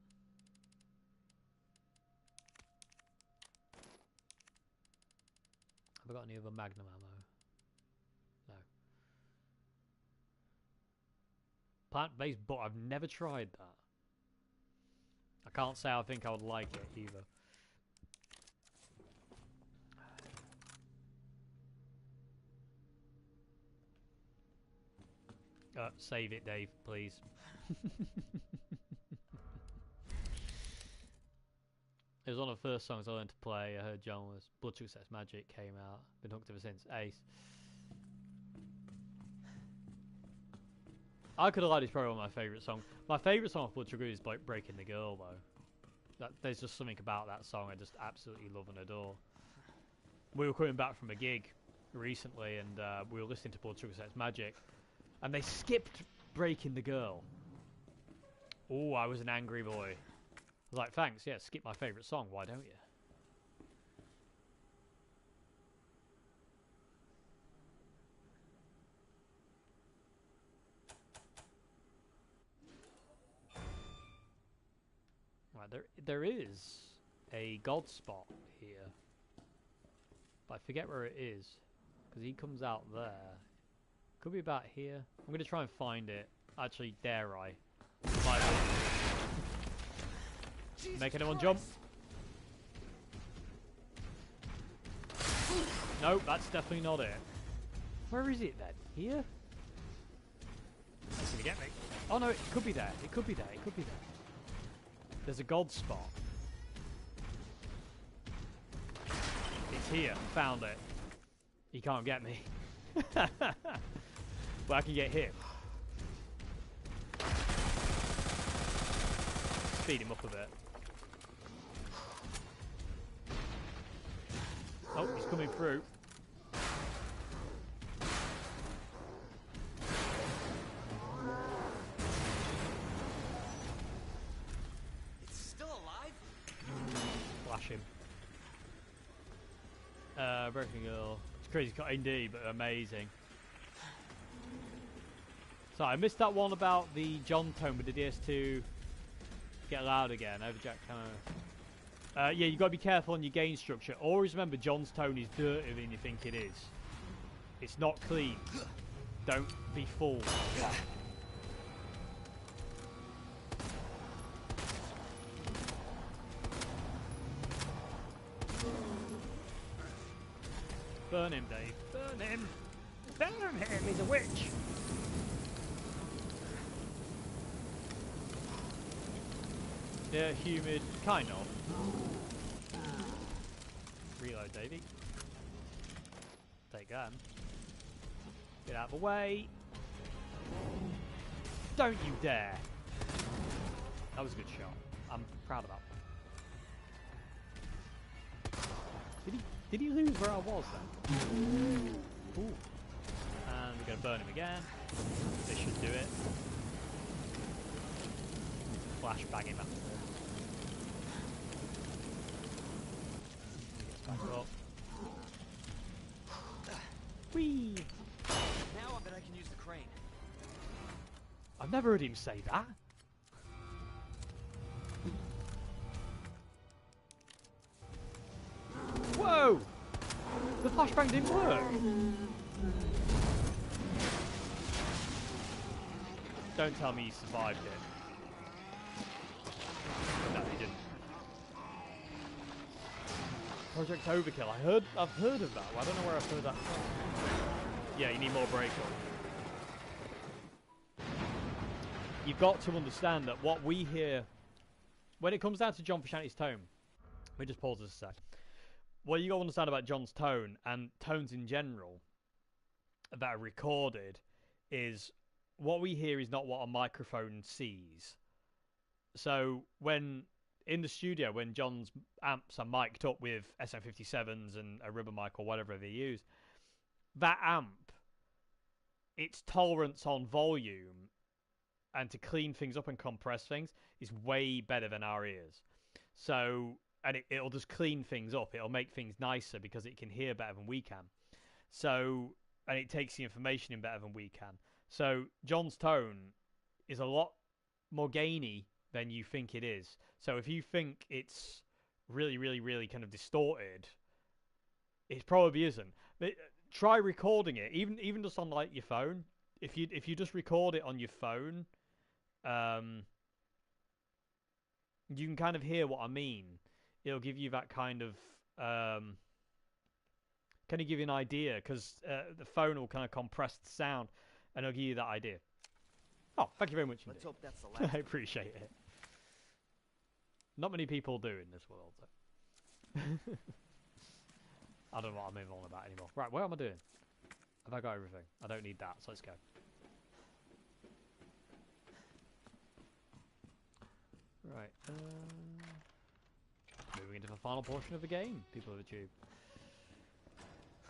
Have I got any other Magnum ammo? No. Plant-based, but I've never tried that. I can't say I think I would like it either. Save it, Dave, please. It was one of the first songs I learned to play. I heard John was Blood Sugar Sex Magic came out. Been hooked ever since. Ace. I could have lied, it's probably one of my favourite songs. My favourite song of Blood Sugar is like Breaking the Girl, though. There's just something about that song I just absolutely love and adore. We were coming back from a gig recently, and we were listening to Blood Sugar Sex Magic, and they skipped Breaking the Girl. Oh, I was an angry boy. I was like, thanks, yeah, skip my favourite song, why don't you? Right, there is a god spot here. But I forget where it is. Because he comes out there. Could be about here. I'm going to try and find it. Actually, dare I? Make anyone jump? Nope, that's definitely not it. Where is it then? Here? It's gonna get me. Oh no, it could be there. It could be there. It could be there. There's a gold spot. It's here. Found it. He can't get me. But I can get him. Speed him up a bit. Oh, he's coming through. It's still alive? Flash him. Breaking Girl. It's crazy, indeed, but amazing. So I missed that one about the John tone with the DS2. Get loud again. Overjack camera. Yeah, you got to be careful on your gain structure. Always remember, John's tone is dirtier than you think it is. It's not clean. Don't be fooled. Burn him, Dave. Burn him. Burn him. He's a witch. Yeah, humid. Kind of. Reload, Davey. Take that. Get out of the way. Don't you dare. That was a good shot. I'm proud of that one. Did he lose where I was then? Ooh. And we're going to burn him again. This should do it. Flashbang him after. Back up. I've never heard him say that. Whoa! The flashbang didn't work. Don't tell me he survived it. No, he didn't. Project Overkill. I've heard of that. Well, I don't know where I've heard that from. Yeah, you need more breakup. You've got to understand that what we hear when it comes down to John Frusciante's tone. Let me just pause this a sec. What you got to understand about John's tone and tones in general that are recorded is what we hear is not what a microphone sees. So when in the studio, when John's amps are mic'd up with SM57s and a rubber mic or whatever they use, that amp, its tolerance on volume and to clean things up and compress things is way better than our ears. So, and it'll just clean things up. It'll make things nicer because it can hear better than we can. So, and it takes the information in better than we can. So John's tone is a lot more gainy than you think it is. So if you think it's really, really, really kind of distorted, it probably isn't. But try recording it, even just on like your phone. If you just record it on your phone, you can kind of hear what I mean. It'll give you that kind of kind of give you an idea because the phone will kind of compress the sound, and it'll give you that idea. Oh, thank you very much. Let's hope that's the last. I appreciate it. Not many people do in this world. So. I don't know what I'm even on about anymore. Right, what am I doing? Have I got everything? I don't need that, so let's go. Right. Moving into the final portion of the game, people of the tube.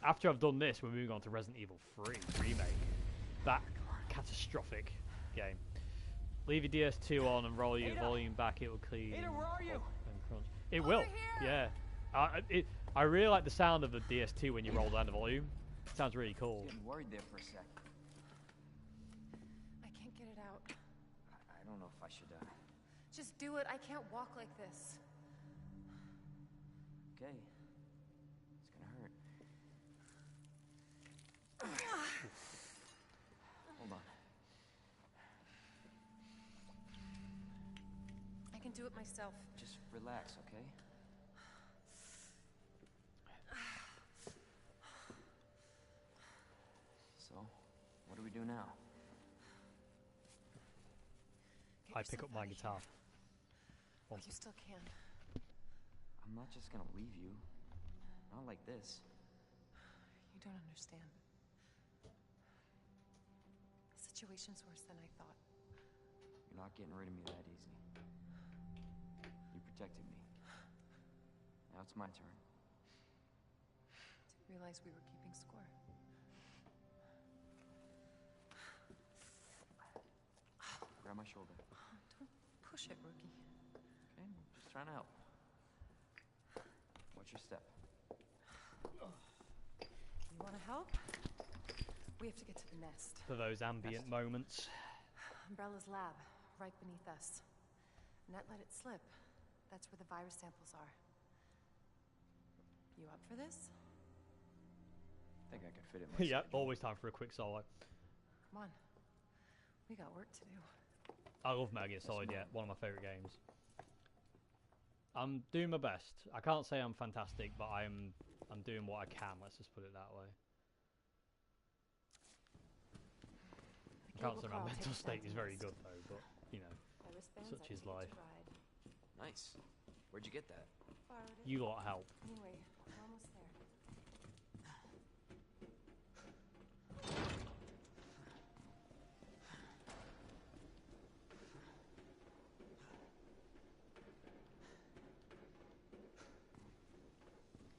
After I've done this, we're moving on to Resident Evil 3 Remake. That catastrophic game. Leave your DS2 on and roll your volume back. It will clean. Ada, where are you? It will. Yeah. I really like the sound of the DS2 when you roll down the volume. It sounds really cool. Getting worried there for a sec. I can't get it out. I don't know if I should. Just do it. I can't walk like this. Okay. It's gonna hurt. Hold on. I can do it myself. Just relax, okay? So, what do we do now? Get I pick up yourself my out of guitar. here. You still can. I'm not just gonna leave you. Not like this. You don't understand. The situation's worse than I thought. You're not getting rid of me that easy. You protected me. Now it's my turn. Didn't realize we were keeping score. Grab my shoulder. Don't push it, rookie. Okay, just trying to help. Watch your step. You want to help? We have to get to the nest. For those ambient moments. Umbrella's lab, right beneath us. Net let it slip. That's where the virus samples are. You up for this? Think I could fit it in my Yeah, schedule. always time for a quick solo. Come on. We got work to do. I love Metal Gear Solid, yeah, one of my favourite games. I'm doing my best. I can't say I'm fantastic, but I'm doing what I can, let's just put it that way. I can't say my mental state is very good though, but, you know, such is life. Nice. Where'd you get that? You lot help. Anyway, we're almost there.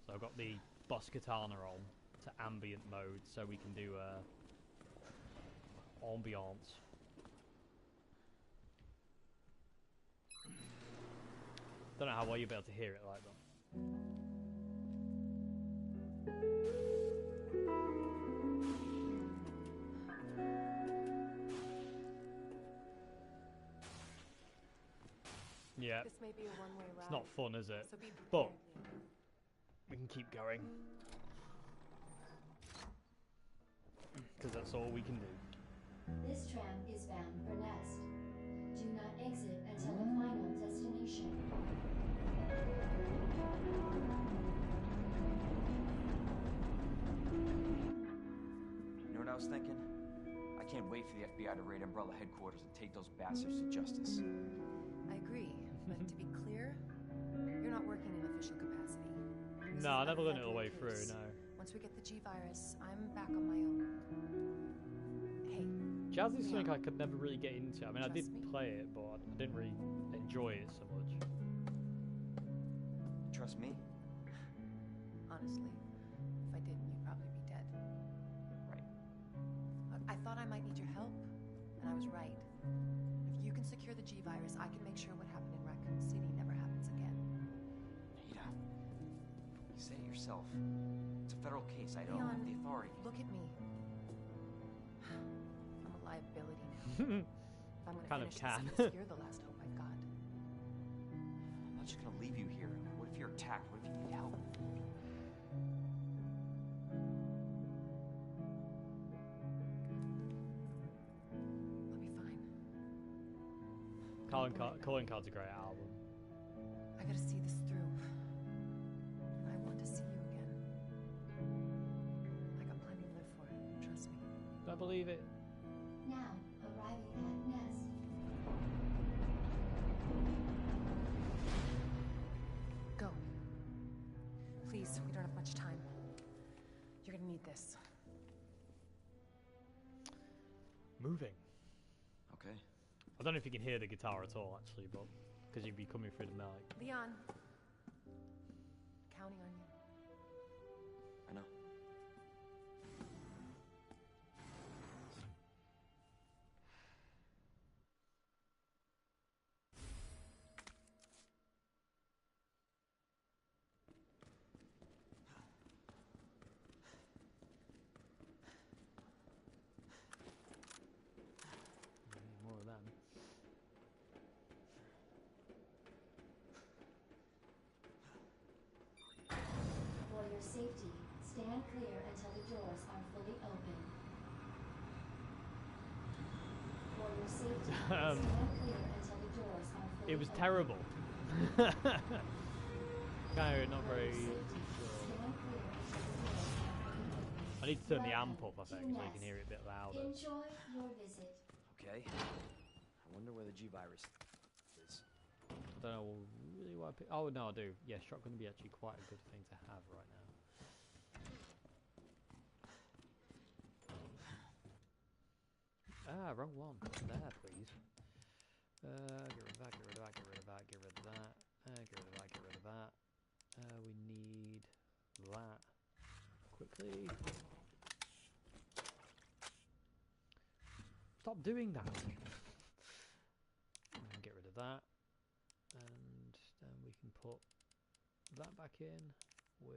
So I've got the boss katana on to ambient mode so we can do ambiance. Don't know how well you'll be able to hear it like that. Yeah. This may be a one-way ride. It's not fun, is it? So be prepared, But Leon. we can keep going. Because that's all we can do. This tram is bound for Nest. Do not exit until the final destination. You know what I was thinking? I can't wait for the FBI to raid Umbrella headquarters and take those bastards to justice. I agree, but to be clear, you're not working in official capacity. This No, I is never a learned it all the way federal through, case. no. Once we get the G-Virus, I'm back on my own. Hey, Jazz is something Leon, I could never really get into. I mean, I did Trust me? play it, but I didn't really enjoy it so much. Trust me? honestly, if I didn't, you'd probably be dead. Right. Look, I thought I might need your help, and I was right. If you can secure the G-Virus, I can make sure what happened in Raccoon City never happens again. Ada, you say it yourself. It's a federal case. I don't have the authority. Look at me. I'm a liability now. If I'm gonna Kind of finish can. this, you're the last hope I've got. I'm not just gonna leave you here. What if you're attacked? What if you need help? I'll be fine. Calling Card's a great album. I gotta see this through. I want to see you again. I got plenty to live for. Trust me. I believe it. Now, arriving at Nest. Go. Please, we don't have much time. You're gonna need this. Moving. Okay. I don't know if you can hear the guitar at all, actually, but because you'd be coming through the mic. Leon. Counting on you. I know. More of them. For your safety, stand clear until the doors are fully open. For your safety, stand clear until the doors are fully It was open. terrible. Kind of not For very. your safety, stand clear until the doors are fully open. I need to turn the amp up, I Welcome think, to so you can hear it a bit louder. Enjoy your visit. Okay. I wonder where the G-Virus is. I don't know really why. Oh no, I do. Yeah, shotgun would be actually quite a good thing to have right now. Ah, wrong one. There, please. Get rid of that. Get rid of that. Get rid of that. Get rid of that. Get rid of that. Get rid of that. We need that quickly. Stop doing that. And get rid of that. And then we can put that back in with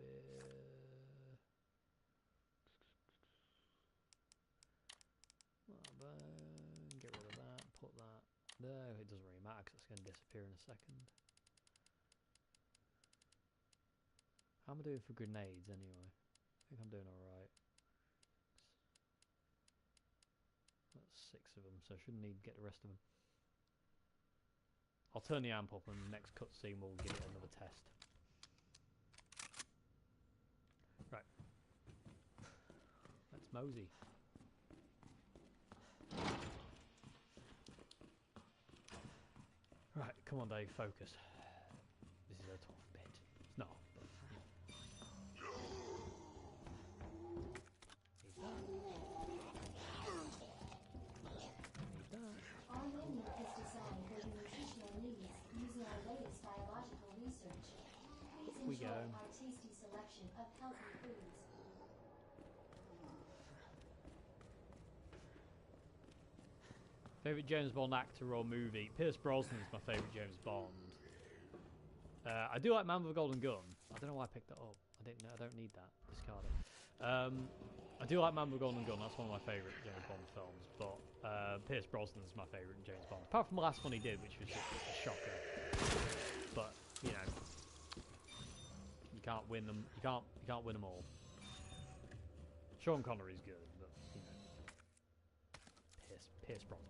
get rid of that, put that there. It doesn't really matter because it's going to disappear in a second. How am I doing for grenades anyway? I think I'm doing alright. That's 6 of them, so I shouldn't need to get the rest of them. I'll turn the amp up and the next cutscene we'll give it another test. Right. Let's mosey. Right, come on Dave, focus. This is a tough bit. It's not. But, Need that. Need that. Our menu is designed for your nutritional needs using our latest biological research. Please We enjoy go. our tasty selection of healthy foods. Favorite James Bond actor or movie? Pierce Brosnan is my favorite James Bond. I do like Man with a Golden Gun. I don't know why I picked that up. I didn't. I don't need that. Discard it. I do like Man with a Golden Gun. That's one of my favorite James Bond films. But Pierce Brosnan is my favorite James Bond. Apart from the last one he did, which was just a shocker. But you know, you can't win them. You can't win them all. Sean Connery's good, but you know, Pierce Brosnan.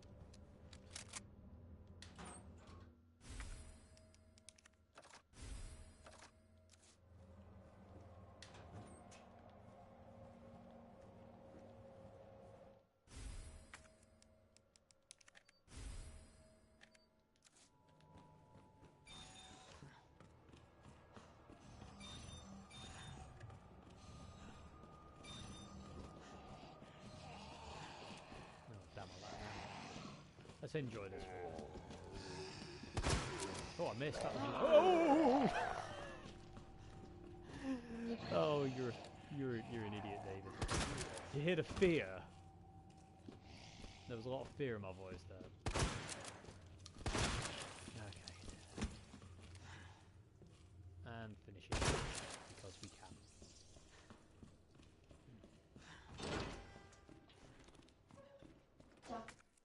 Let's enjoy this one. Oh, I missed that one. Oh! Oh, you're an idiot, David. You hear the fear. There was a lot of fear in my voice there. Okay. And finish it because we can.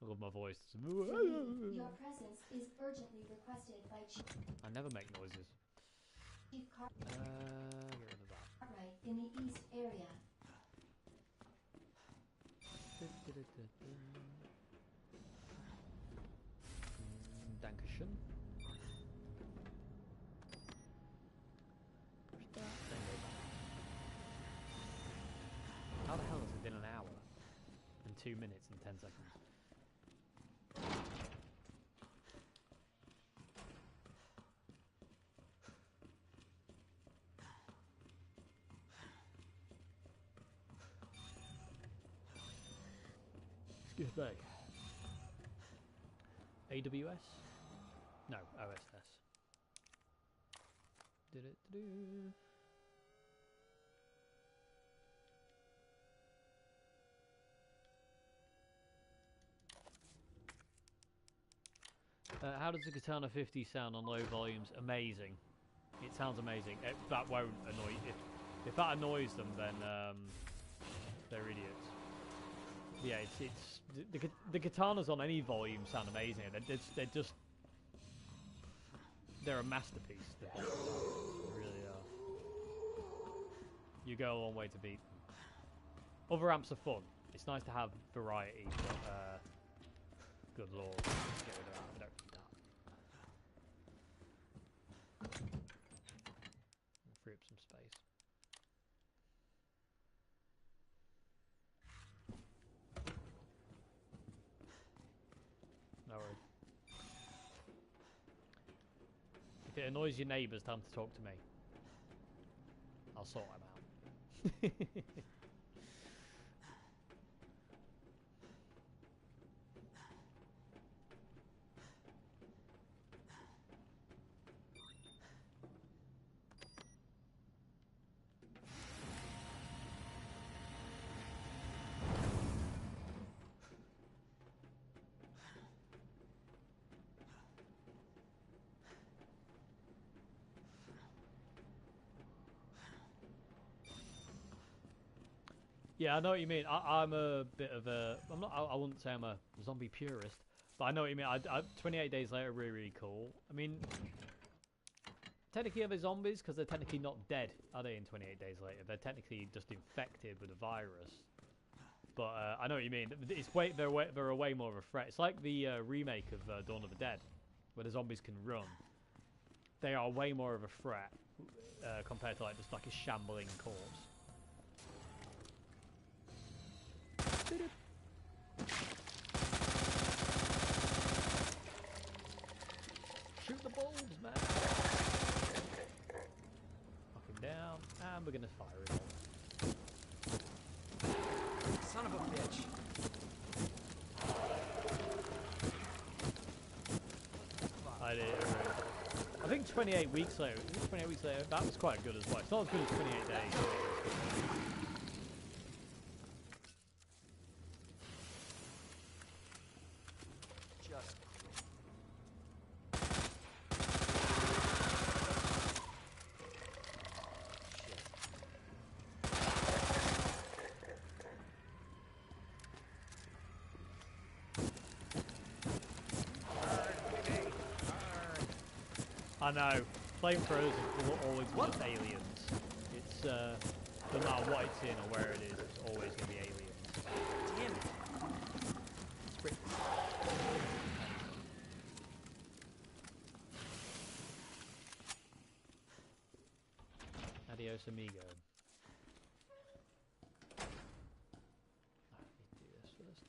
I love my voice. Your presence is urgently requested by Chief I never make noises. Get rid of that. Cartwright in the East area. Dankeschön. How the hell has it been an hour? And 2 minutes and 10 seconds? Excuse me. AWS? No, OSS. Did it do? How does the Katana 50 sound on low volumes? Amazing. It sounds amazing. That won't annoy. If that annoys them, then they're idiots. Yeah, it's the katanas on any volume sound amazing. They're a masterpiece. They really are. You go a long way to beat them. Other amps are fun. It's nice to have variety, but good lord, let's get rid of that. I don't need that. We'll free up some space. No worries. If it annoys your neighbours, time to talk to me. I'll sort them out. Yeah, I know what you mean. I'm a bit of a... I'm not. I wouldn't say I'm a zombie purist, but I know what you mean. 28 days later, really, really cool. I mean, technically, are they zombies? Because they're technically not dead, are they? In 28 days later, they're technically just infected with a virus. But I know what you mean. It's they're a way more of a threat. It's like the remake of Dawn of the Dead, where the zombies can run. They are way more of a threat compared to like just like a shambling corpse. Shoot the bulbs, man! Knock him down, and we're gonna fire it all. Son of a bitch. I did. I think 28 weeks later. 28 weeks later. That was quite good as well. It's not as good as 28 days. I know. Flamethrowers will always be just aliens. It's, no matter what it's in or where it is, it's always going to be aliens. Damn it. It's pretty... Adios, amigo. I need to do this first.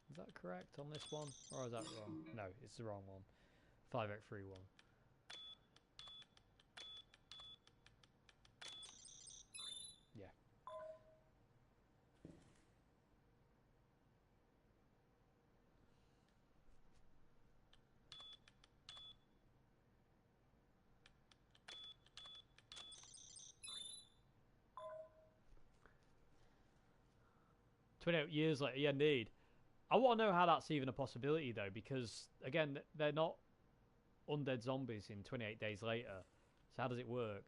Is that correct on this one? Or is that wrong? No, it's the wrong one. 5x3 one. Yeah. $28 later, yeah, indeed. I want to know how that's even a possibility, though, because, again, they're not undead zombies in 28 days later. So how does it work?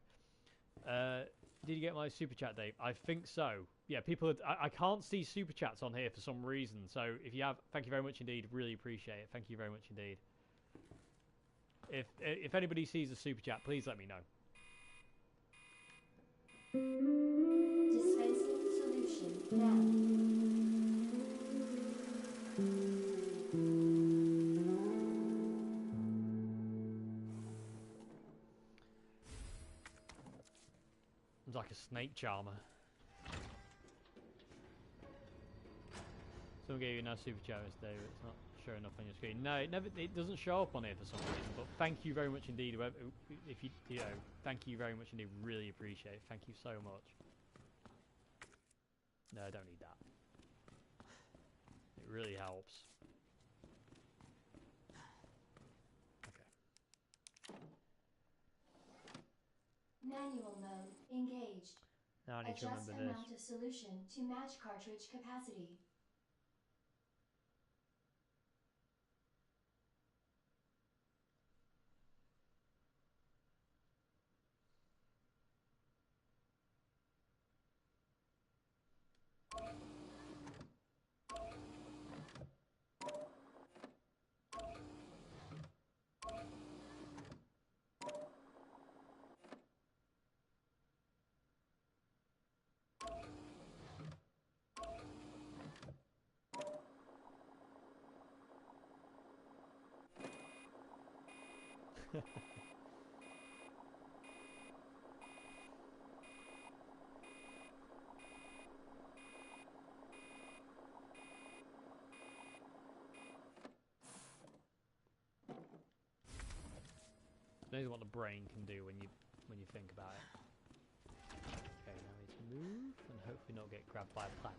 Did you get my super chat, Dave? I think so. Yeah, people. I can't see super chats on here for some reason. So if you have, thank you very much indeed. Really appreciate it. Thank you very much indeed. If anybody sees a super chat, please let me know. Dispensing solution now. It's like a snake charmer. Someone gave you a nice super chat yesterday, but it's not showing up on your screen. No, it doesn't show up on here for some reason. But thank you very much indeed. If you know, thank you very much indeed. Really appreciate it. Thank you so much. No, I don't need that. It really helps. Okay. Manual mode engaged. Now I need to Adjust remember this. amount of solution to match cartridge capacity. Amazing what the brain can do when you think about it. Okay, now I need to move and hopefully not get grabbed by a plant.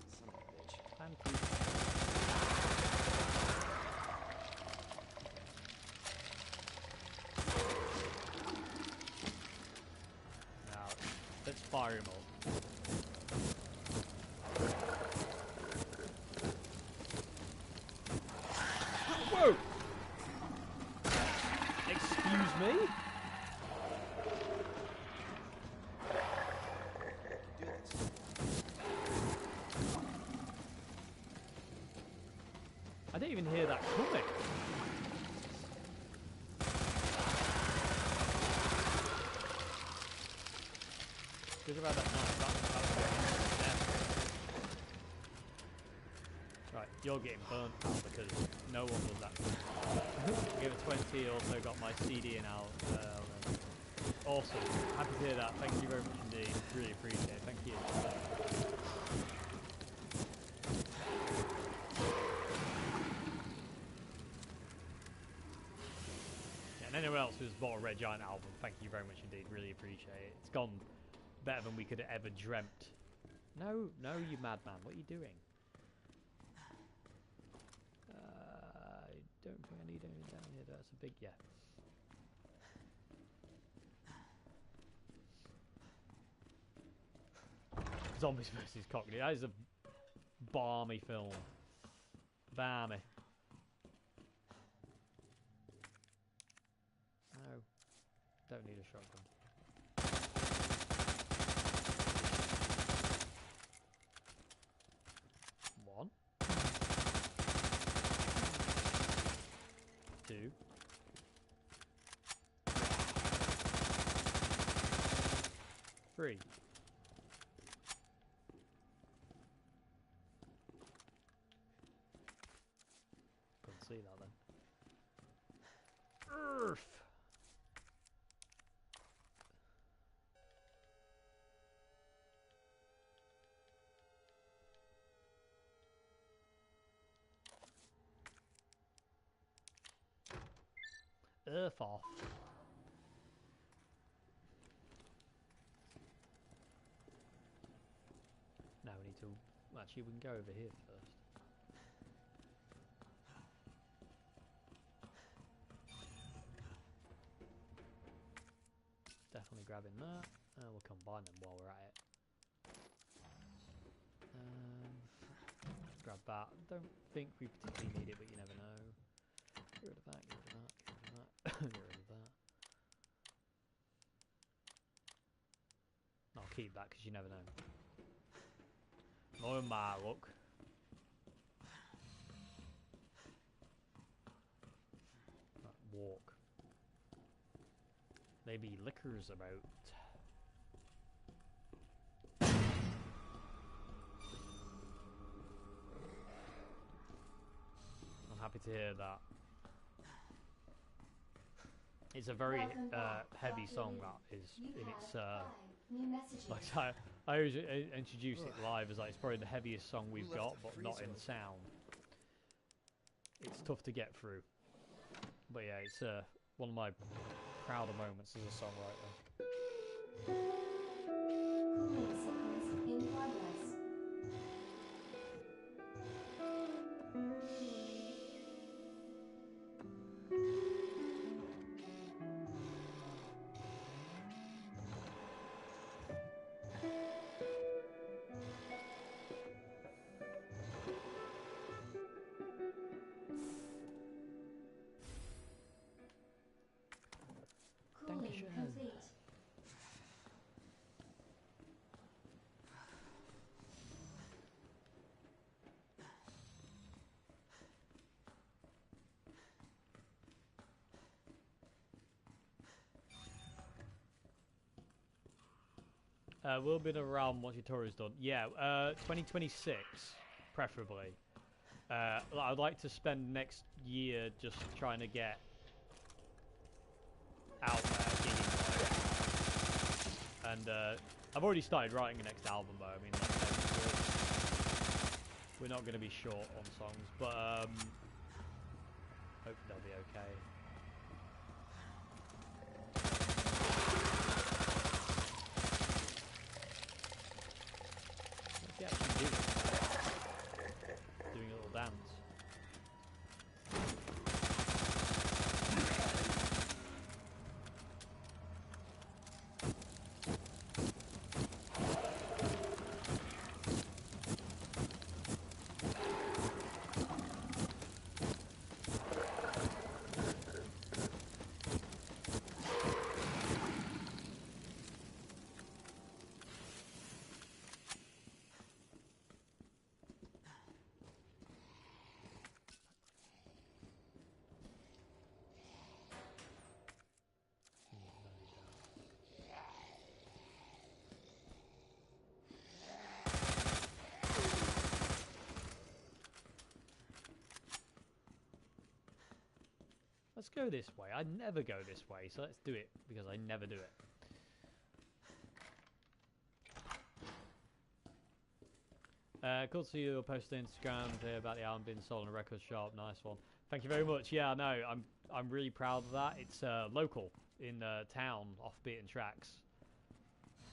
Son of a bitch. Thank you. Now, let's fire him up. Whoa! Excuse me? Do this. I didn't even hear that coming. Good about that Right, you're getting burnt now because no one was that good. Give it 20, also got my CD in out. Awesome. Happy to hear that. Thank you very much indeed. Really appreciate it. Thank you. Yeah, and anyone else who's bought a Red Giant album, thank you very much indeed. Really appreciate it. It's gone better than we could have ever dreamt. No, you madman. What are you doing? I don't think I need anything down here. That's a big yeah. Zombies vs. Cockney. That is a balmy film. Balmy. No. Don't need a shotgun. tree. Couldn't see that then. Earth. Earth off. Now we need to... Actually, we can go over here first. Definitely grabbing that. We'll combine them while we're at it. Grab that. Don't think we particularly need it, but you never know. Get rid of that, get rid of that, get rid of that, get rid of that. I'll keep that because you never know. No my luck. Right, walk. Maybe liquors about. I'm happy to hear that. It's a very heavy song that is in its like I usually introduce it live as like it's probably the heaviest song we've got, but not in sound. It's tough to get through, but yeah, it's one of my prouder moments as a songwriter. Cooling sequence in progress. Cooling complete. We'll be around once your tour is done. Yeah, 2026, preferably. I'd like to spend next year just trying to get out there, gigging wise. And I've already started writing the next album, though. I mean, like, we're not going to be short on songs, but hope they'll be okay. What's he actually doing? Doing a little dance. Let's go this way. I never go this way, so let's do it because I never do it. Cool to see you post on Instagram there about the album being sold in a record shop. Nice one. Thank you very much. Yeah, no, I'm really proud of that. It's local in town, off beaten tracks.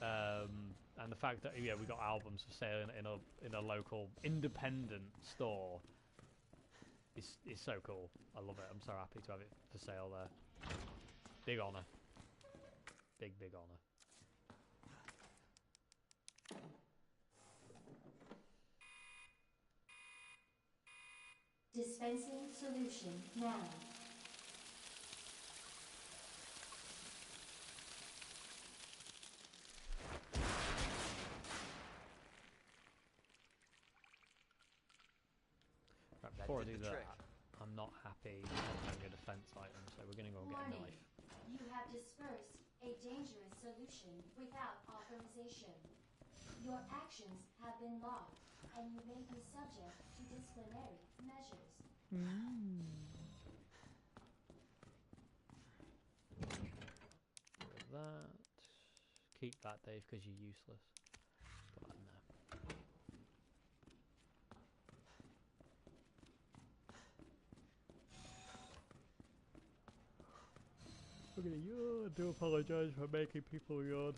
And the fact that we got albums for sale in a local independent store. It's so cool. I love it. I'm so happy to have it for sale there. Big honour. Big honour. Dispensing solution now. Right, before I do that, I'm not happy not having a defense item, so we're going to go and get a Warning. knife. You have dispersed A dangerous solution without authorization. Your actions have been logged, and you may be subject to disciplinary measures. That. Keep that, Dave, because you're useless. Put that in there. I'm gonna yawn. I do apologise for making people yawn.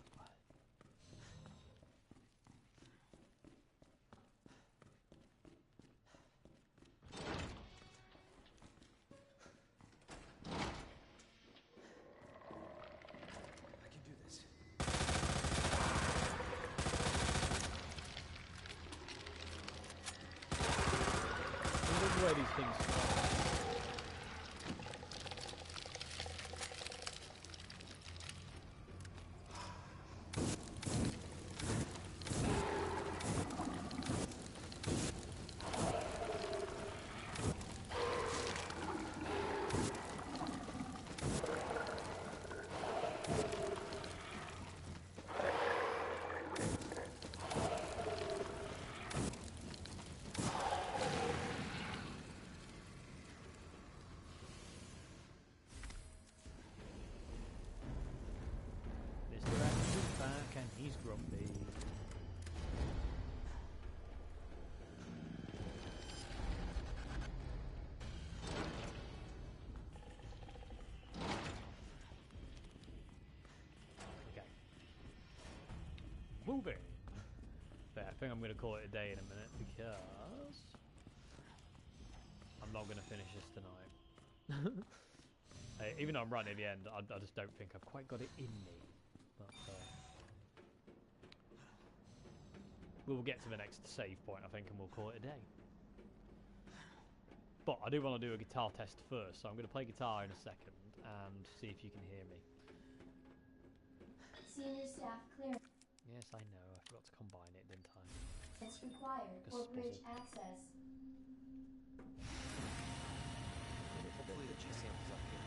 I can do this. I wonder where these things spawn. Mr. X is back and he's grumpy. Okay. Moving. But I think I'm going to call it a day in a minute because I'm not going to finish this tonight. Even though I'm right near the end, I just don't think I've quite got it in me. But we'll get to the next save point, I think, and we'll call it a day. But I do want to do a guitar test first, so I'm going to play guitar in a second and see if you can hear me. Senior staff clearance Yes, I know. I forgot to combine it, didn't I? required for bridge access. Hopefully the G sample's up here.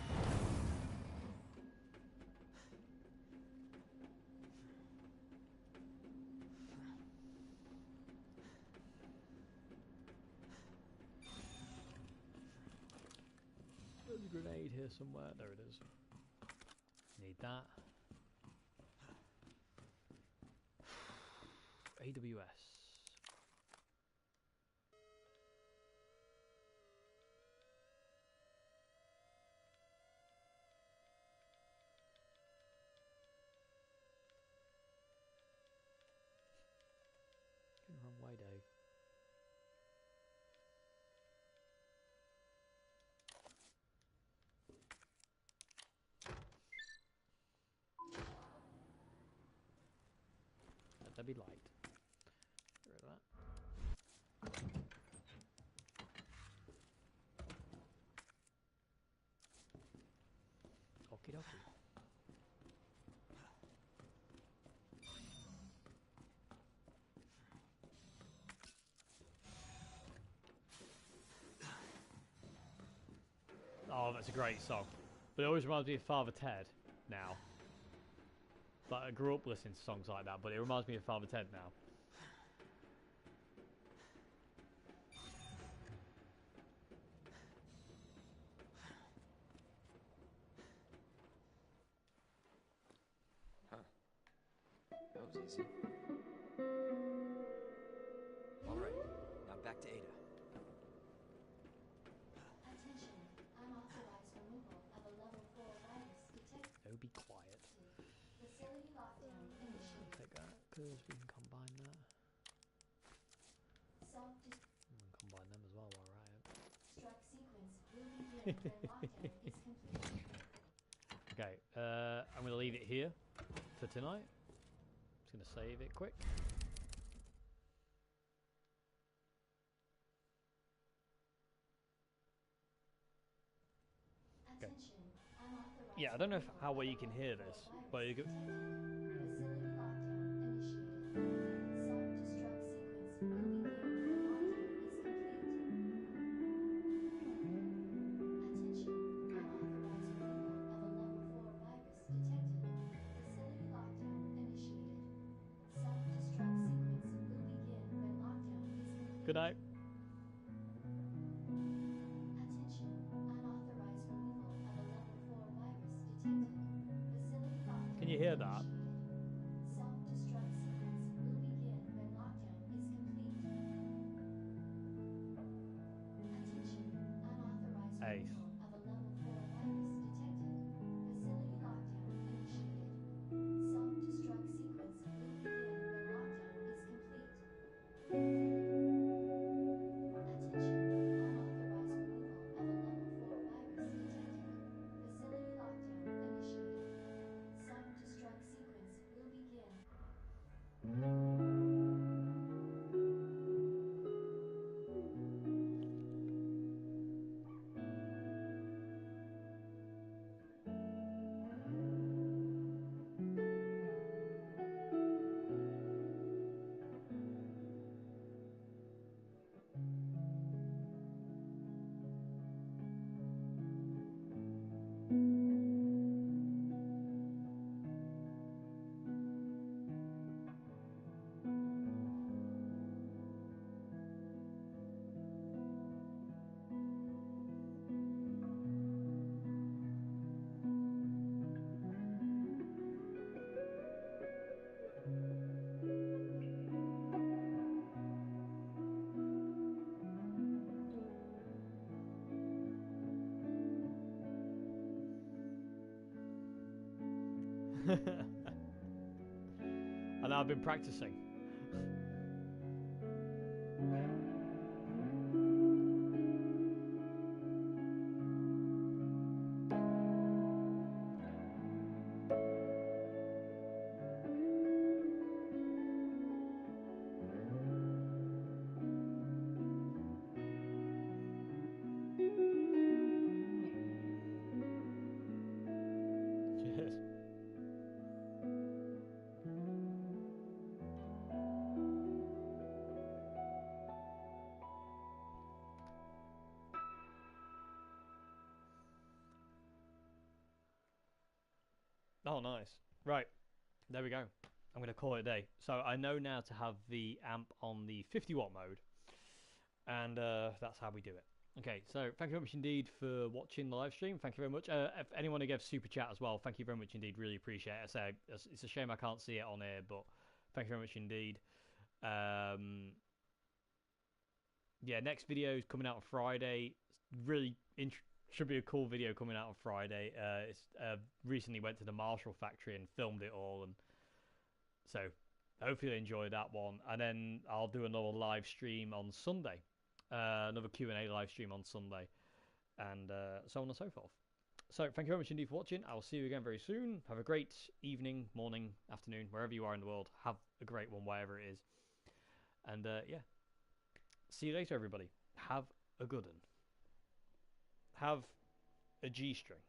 There's a grenade here somewhere. There it is. Need that. AWS. Going the wrong way, Dave. Let there be light. Get rid of that. Okie dokie. Oh, that's a great song. But it always reminds me of Father Ted now. But I grew up listening to songs like that, but it reminds me of Father Ted now. Huh. That was easy. All right, now back to Ada. Attention, unauthorized removal of a level 4 virus detected. Oh, be quiet. Facility lockdown I'll initiated. take that, because we can combine that. We can combine them as well while we're at it. Self-destruct sequence will begin when lockdown is complete. Okay, I'm going to leave it here for tonight. Just going to save it quick. Okay. Attention, unauthorized Yeah, I don't know if, removal how well of you a can level hear 4 this, virus but you detected. Facility lockdown initiated. Self-destruct sequence will begin when lockdown is complete. Attention, unauthorized removal of a level 4 virus detected. Good night. Attention, unauthorized removal of a level 4 virus detected. Facility lockdown Can you hear that? initiated. Self-destruct sequence will begin when lockdown is complete. Attention, unauthorized Ace. removal of a level 4 virus detected. Facility lockdown initiated. Self-destruct sequence will begin when lockdown is complete. Attention, unauthorized removal of a level 4 virus detected. Facility lockdown initiated. Self-destruct sequence will begin. And I've been practicing. Cheers. Oh, nice. Right. There we go. I'm going to call it a day. So I know now to have the amp on the 50-watt mode. And that's how we do it. Okay, so thank you very much indeed for watching the live stream. Thank you very much. If anyone who gave super chat as well, thank you very much indeed. Really appreciate it. I say it's a shame I can't see it on air, but thank you very much indeed. Yeah, next video is coming out on Friday. Really should be a cool video coming out on Friday. It's recently went to the Marshall factory and filmed it all, and so hopefully you enjoy that one. And then I'll do another live stream on Sunday. Another Q&A live stream on Sunday, and so on and so forth. So thank you very much indeed for watching. I will see you again very soon. Have a great evening, morning, afternoon, wherever you are in the world. Have a great one, wherever it is. And yeah, see you later, everybody. Have a good one. Have a G-string.